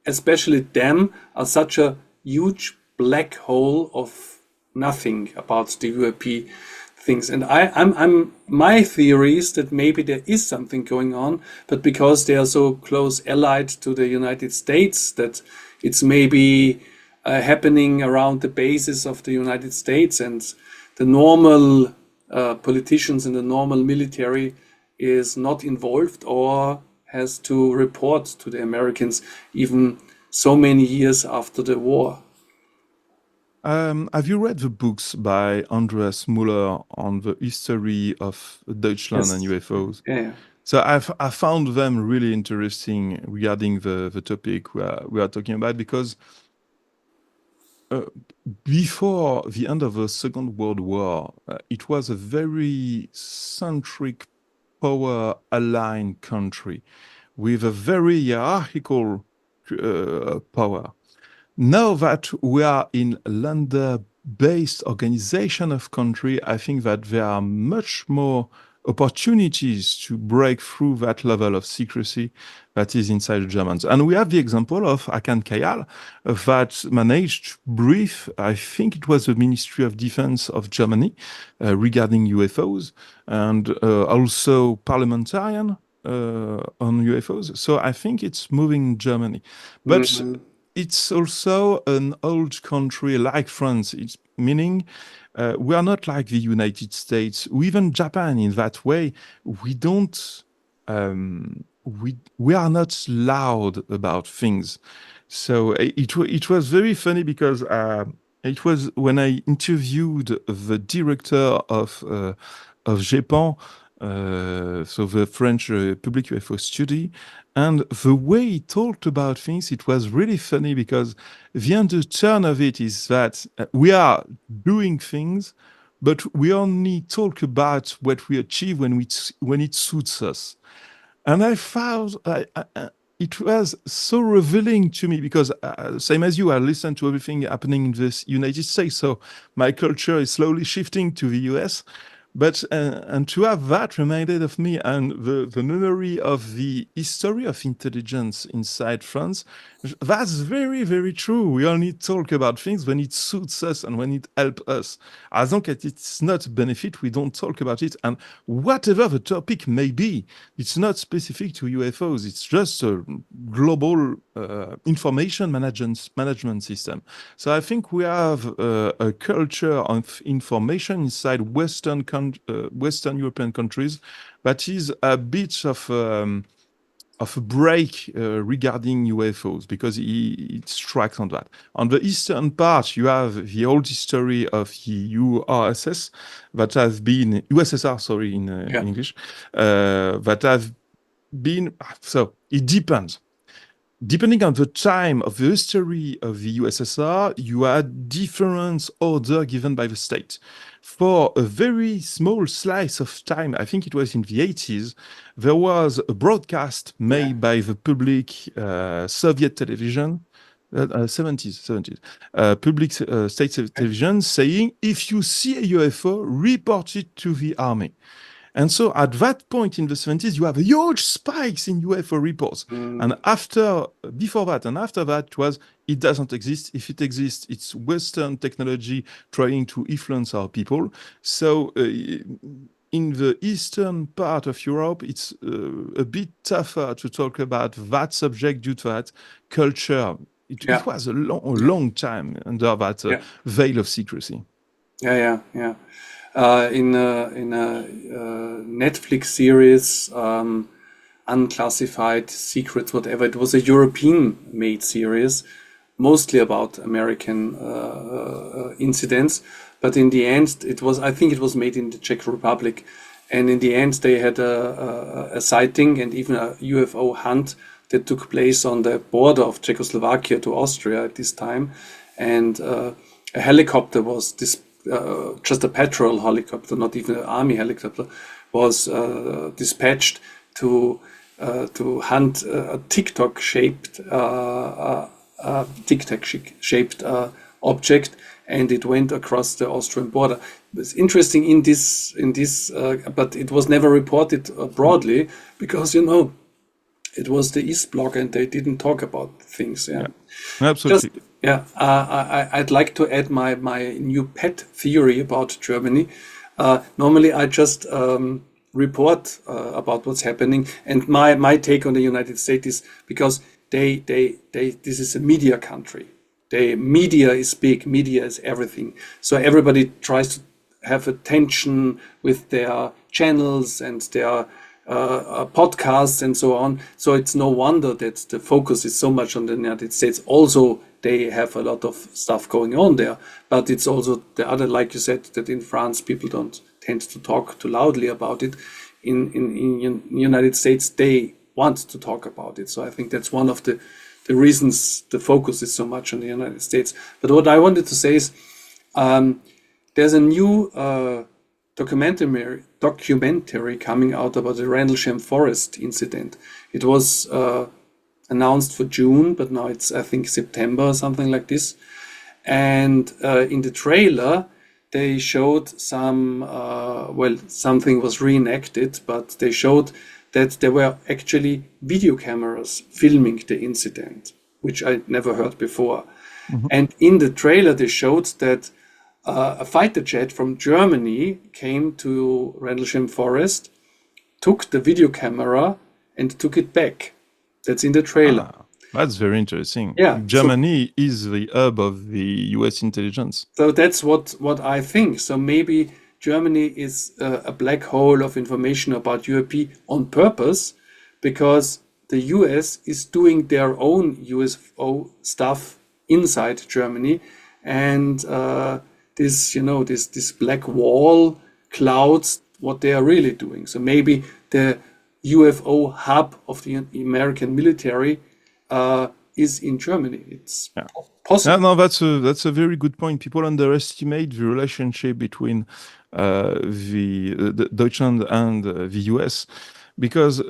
especially them are such a huge black hole of nothing about the UAP things. And I'm my theory is that maybe there is something going on, but because they are so close allied to the United States, that it's maybe happening around the bases of the United States, and the normal politicians and the normal military is not involved or has to report to the Americans even so many years after the war. Have you read the books by Andreas Müller on the history of Deutschland and UFOs? Yeah. So I found them really interesting regarding the topic we are talking about, because before the end of the Second World War, it was a very centric, power-aligned country with a very hierarchical power. Now that we are in London-based organization of country, I think that they are much more opportunities to break through that level of secrecy that is inside the Germans. And we have the example of Hakan Kayal that managed to brief, I think it was the Ministry of Defense of Germany regarding UFOs, and also parliamentarian on UFOs. So I think it's moving in Germany. But it's also an old country like France. It's meaning we are not like the United States, or even Japan in that way. We don't, we are not loud about things. So it was very funny because it was when I interviewed the director of GEPAN, so the French public UFO study, and the way he talked about things, it was really funny because the undertone of it is that we are doing things, but we only talk about what we achieve when it suits us. And I found it was so revealing to me because, same as you, I listen to everything happening in the United States. So my culture is slowly shifting to the US. But and to have that reminded of me and the memory of the history of intelligence inside France, that's very, very true. We only talk about things when it suits us and when it helps us. As long as it's not a benefit, we don't talk about it. And whatever the topic may be, it's not specific to UFOs. It's just a global information management system. So I think we have a culture of information inside Western European countries that is a bit of a break regarding UFOs because it strikes on that. On the eastern part, you have the old history of the URSS that has been USSR, sorry, in English, that have been. So it depends. Depending on the time of the history of the USSR, you had different order given by the state. For a very small slice of time, I think it was in the 80s, there was a broadcast made by the public Soviet television, 70s, public state television saying, if you see a UFO, report it to the army. And so at that point in the 70s, you have huge spikes in UFO reports. And before that and after that, it doesn't exist. If it exists, it's Western technology trying to influence our people. So in the eastern part of Europe, it's a bit tougher to talk about that subject due to that culture. It was a long time under that veil of secrecy. In a Netflix series, Unclassified Secrets, whatever. It was a European-made series, mostly about American incidents. But in the end, I think it was made in the Czech Republic. And in the end, they had a sighting and even a UFO hunt that took place on the border of Czechoslovakia to Austria at this time. And a helicopter was just a patrol helicopter, not even an army helicopter, was dispatched to hunt a tic-tac-shaped object, and it went across the Austrian border. It's interesting in this, but it was never reported broadly because it was the East Bloc and they didn't talk about things. Yeah. Absolutely. I'd like to add my new pet theory about Germany. Normally, I just report about what's happening, and my take on the United States is because this is a media country. The media is big, media is everything. So everybody tries to have attention with their channels and their podcasts and so on. So it's no wonder that the focus is so much on the United States. Also, they have a lot of stuff going on there, but it's also the other, like you said, that in France people don't tend to talk too loudly about it. In United States, they want to talk about it. So I think that's one of the reasons the focus is so much on the United States. But what I wanted to say is there's a new documentary coming out about the Rendlesham Forest incident. It was announced for June, but now it's, I think, September or something like this. And in the trailer, they showed something was reenacted, but they showed that there were actually video cameras filming the incident, which I never heard before. And in the trailer, they showed that a fighter jet from Germany came to Rendlesham Forest, took the video camera and took it back. That's in the trailer. That's very interesting. Yeah. Germany is the hub of the US intelligence. So that's what I think. So maybe Germany is a black hole of information about UAP on purpose, because the US is doing their own UFO stuff inside Germany, and this black wall clouds what they are really doing. So maybe the UFO hub of the American military is in Germany. It's possible. No, that's a very good point. People underestimate the relationship between the Deutschland and the US, because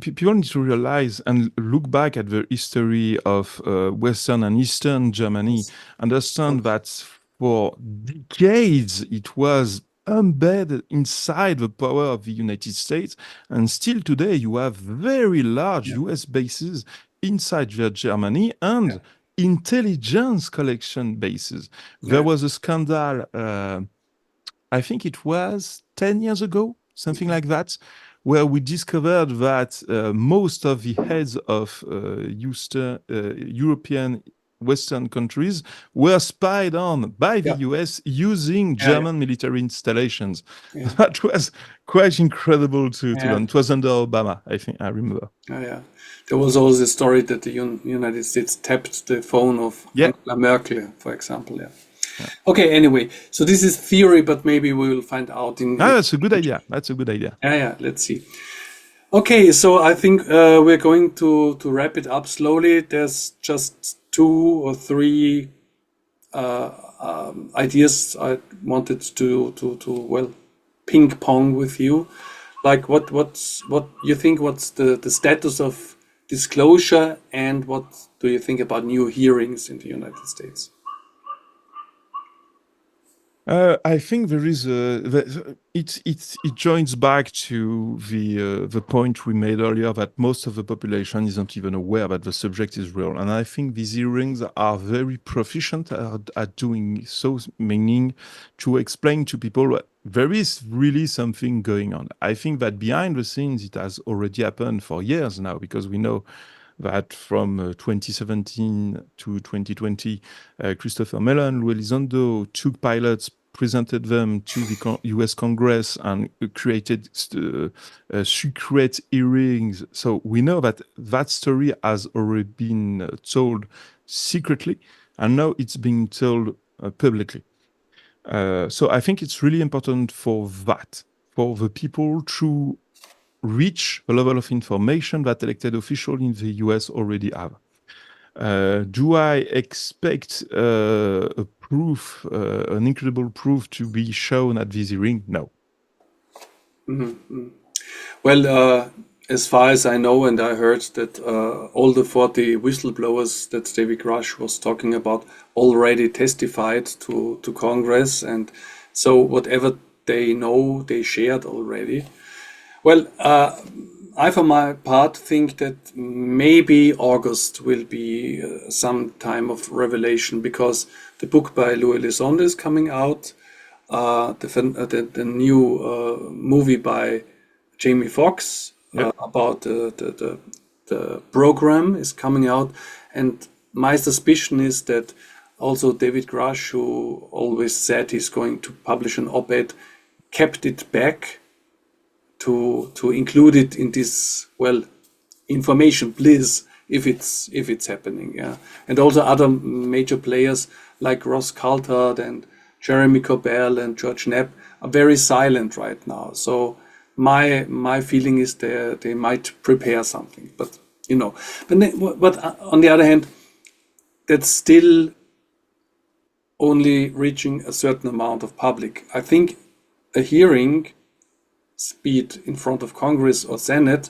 people need to realize and look back at the history of Western and Eastern Germany, understand that for decades it was embedded inside the power of the United States, and still today you have very large US bases inside Germany and intelligence collection bases. There was a scandal, I think it was 10 years ago, something like that, where we discovered that most of the heads of European Western countries were spied on by the US using German military installations. That was quite incredible to learn. It was under Obama, I think, I remember. There was also the story that the United States tapped the phone of Angela Merkel, for example. Okay, anyway, so this is theory, but maybe we will find out that's a good idea. That's a good idea. Let's see. Okay, so I think we're going to wrap it up slowly. There's just 2 or 3 ideas I wanted to ping pong with you. Like what you think? What's the status of disclosure, and what do you think about new hearings in the United States? I think there is it joins back to the point we made earlier, that most of the population isn't even aware that the subject is real, and I think these hearings are very proficient at doing so, meaning to explain to people that there is really something going on. I think that behind the scenes it has already happened for years now, because we know that from 2017 to 2020, Christopher Mellon, Louis Elizondo took pilots, presented them to the US Congress, and created secret hearings. So we know that that story has already been told secretly, and now it's being told publicly. So I think it's really important for the people to reach a level of information that elected officials in the US already have. Do I expect a proof, an incredible proof, to be shown at this hearing? No. Well, as far as I know, and I heard that all the 40 whistleblowers that David Grush was talking about already testified to Congress, and so whatever they know, they shared already. Well, I, for my part, think that maybe August will be some time of revelation, because the book by Louis Elizondo is coming out. The new movie by Jamie Foxx about the program is coming out, and my suspicion is that also David Grush, who always said he's going to publish an op-ed, kept it back to include it in this information bliss if it's happening, and also other major players like Ross Coulthard and Jeremy Corbell and George Knapp are very silent right now. So my feeling is they might prepare something, but on the other hand, that's still only reaching a certain amount of public. I think a hearing, be it in front of Congress or Senate,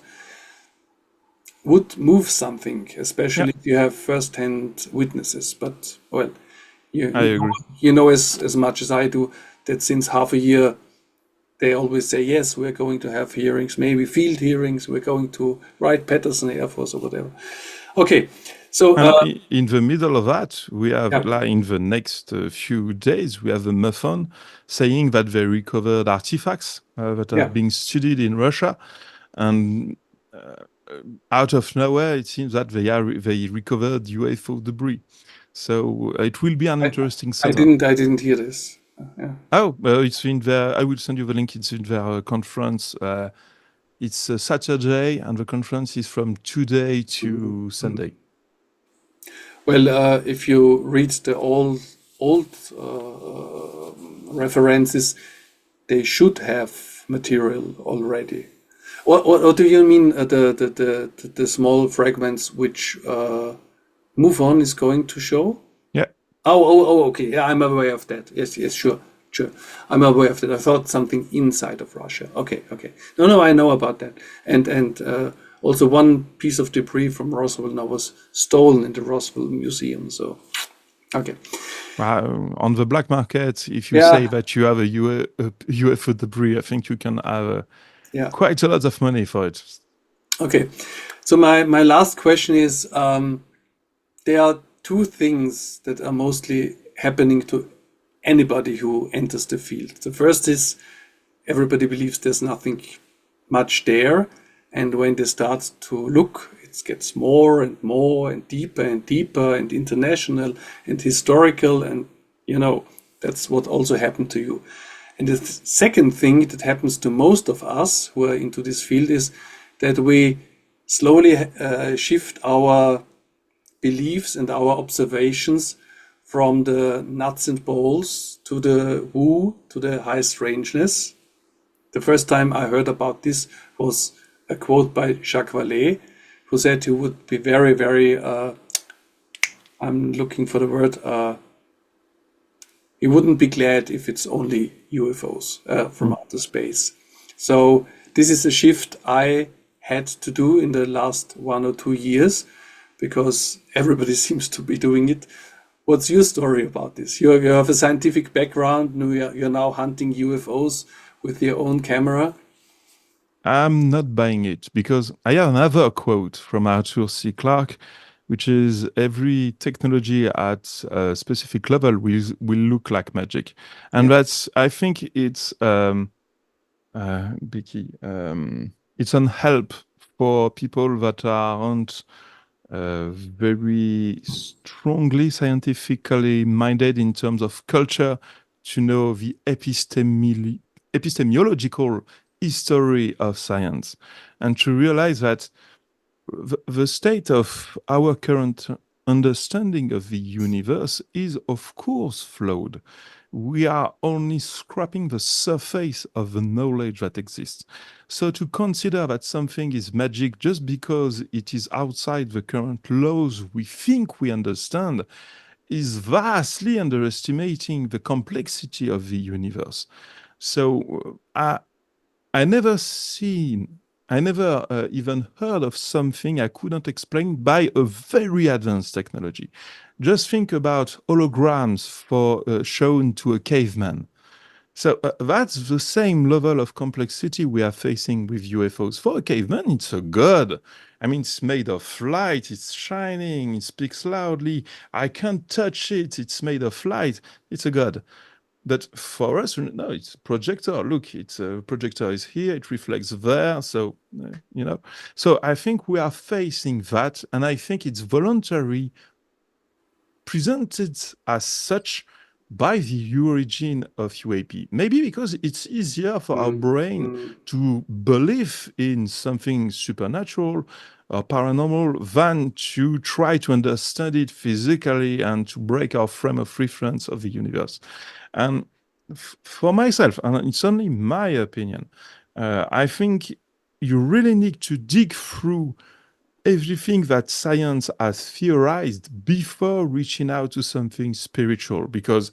would move something, especially if you have first-hand witnesses. But I agree. You know as much as I do, that since half a year they always say, yes, we're going to have hearings, maybe field hearings, we're going to write Patterson Air Force or whatever. Okay, so in the middle of that, we have, yeah. like, in the next few days, we have a MUFON saying that they recovered artifacts that are being studied in Russia, and out of nowhere, it seems that they recovered UFO debris. So it will be an interesting summer. I didn't hear this. Yeah. Oh, it's in their. I will send you the link. It's in their conference. It's Saturday, and the conference is from today to Sunday. Well, if you read the old references, they should have material already. What do you mean? The small fragments which MUFON is going to show? Yeah. Oh, okay. Yeah, I'm aware of that. Yes, sure. I'm aware of that. I thought something inside of Russia. Okay. No, I know about that. And also one piece of debris from Roswell now was stolen in the Roswell Museum. So, okay. On the black market, if you say that you have a UFO debris, I think you can have quite a lot of money for it. Okay. So my last question is, there are two things that are mostly happening to anybody who enters the field. The first is everybody believes there's nothing much there. And when they start to look, it gets more and more and deeper and international and historical. And, that's what also happened to you. And the second thing that happens to most of us who are into this field is that we slowly shift our beliefs and our observations from the nuts and bolts to the woo, to the high strangeness. The first time I heard about this was a quote by Jacques Vallée, who said he would be very, very, I'm looking for the word, he wouldn't be glad if it's only UFOs from outer space. So this is a shift I had to do in the last 1 or 2 years, because everybody seems to be doing it. What's your story about this? You have a scientific background, you're now hunting UFOs with your own camera. I'm not buying it, because I have another quote from Arthur C. Clarke, which is, every technology at a specific level will look like magic. And that's, I think it's, Becky, it's an help for people that aren't very strongly scientifically minded in terms of culture to know the epistemological history of science, and to realize that the state of our current understanding of the universe is, of course, flawed. We are only scraping the surface of the knowledge that exists. So to consider that something is magic just because it is outside the current laws we think we understand is vastly underestimating the complexity of the universe. So I never even heard of something I couldn't explain by a very advanced technology. Just think about holograms shown to a caveman. So that's the same level of complexity we are facing with UFOs. For a caveman, it's a god. I mean, it's made of light, it's shining, it speaks loudly. I can't touch it, it's made of light. It's a god. But for us, no, it's a projector. Look, it's a projector is here, it reflects there. So, So I think we are facing that, and I think it's voluntary, presented as such by the origin of UAP. Maybe because it's easier for our brain to believe in something supernatural or paranormal than to try to understand it physically and to break our frame of reference of the universe. And for myself, and it's only my opinion, I think you really need to dig through everything that science has theorized before reaching out to something spiritual. Because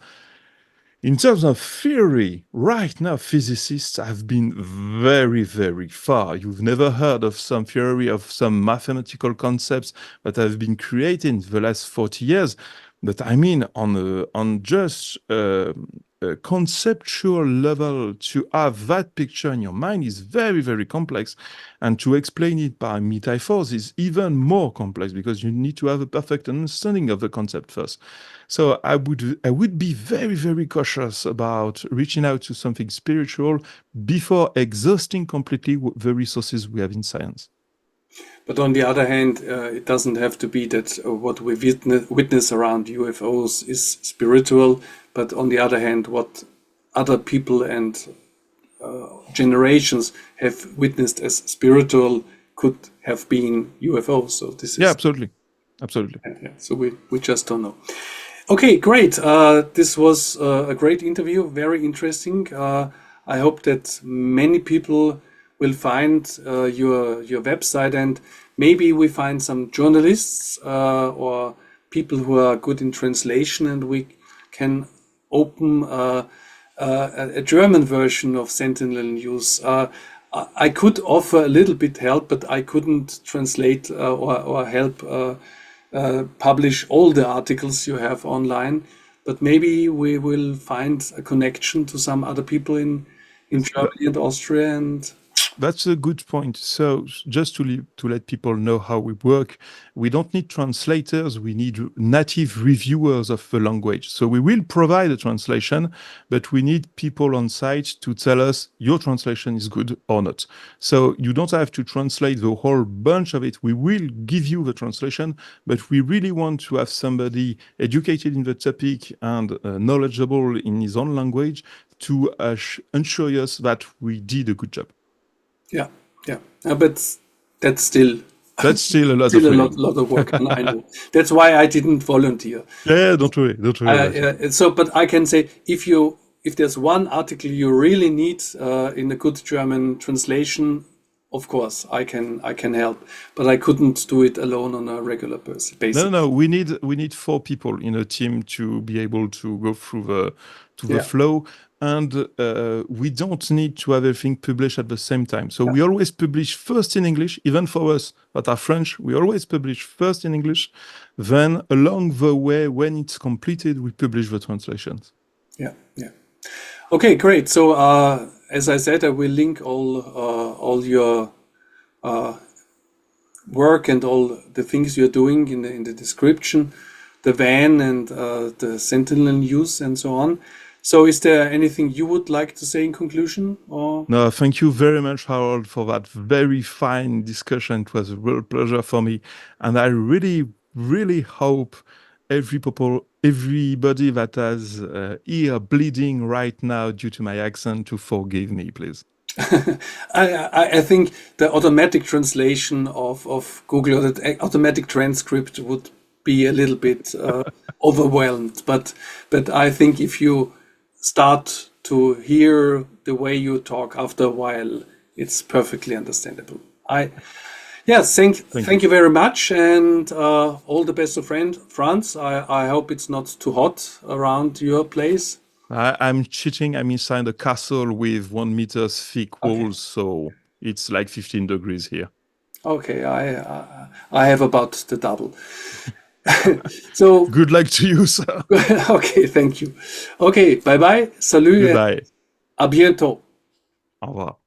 in terms of theory, right now, physicists have been very, very far. You've never heard of some theory of some mathematical concepts that have been created in the last 40 years. But I mean, on just a conceptual level to have that picture in your mind is very, very complex. And to explain it by metaphors is even more complex because you need to have a perfect understanding of the concept first. So I would be very, very cautious about reaching out to something spiritual before exhausting completely the resources we have in science. But on the other hand, it doesn't have to be that what we witness around UFOs is spiritual. But on the other hand, what other people and generations have witnessed as spiritual could have been UFOs. So this is... Yeah, absolutely. Absolutely. Yeah, so we just don't know. Okay, great. This was a great interview, very interesting. I hope that many people will find your website, and maybe we find some journalists or people who are good in translation, and we can open a German version of Sentinel News. I could offer a little bit help, but I couldn't translate or help publish all the articles you have online. But maybe we will find a connection to some other people in Germany and Austria. And that's a good point. So just to let people know how we work, we don't need translators. We need native reviewers of the language. So we will provide a translation, but we need people on site to tell us your translation is good or not. So you don't have to translate the whole bunch of it. We will give you the translation, but we really want to have somebody educated in the topic and knowledgeable in his own language to ensure us that we did a good job. Yeah, but that's still a lot of work. I know. That's why I didn't volunteer. Yeah, don't worry. So, but I can say if there's one article you really need in a good German translation, of course I can help. But I couldn't do it alone on a regular basis. No. We need 4 people in a team to be able to go through the flow. And we don't need to have everything published at the same time. So we always publish first in English, even for us that are French, we always publish first in English. Then along the way, when it's completed, we publish the translations. Yeah. Okay, great. So as I said, I will link all your work and all the things you're doing in the description, the van and the Sentinel News and so on. So is there anything you would like to say in conclusion? Or? No, thank you very much, Harold, for that very fine discussion. It was a real pleasure for me. And I really, really hope everybody that has ear bleeding right now due to my accent to forgive me, please. I think the automatic translation of Google or the automatic transcript would be a little bit overwhelmed. But I think if you start to hear the way you talk after a while, it's perfectly understandable. Thank you very much, and all the best of France. I hope it's not too hot around your place. I'm cheating. I'm inside a castle with 1 meter thick walls, so it's like 15 degrees here. Okay, I have about the double. So good luck to you, sir. Okay, thank you. Okay, bye bye. Salut. Goodbye. À bientôt. Au revoir.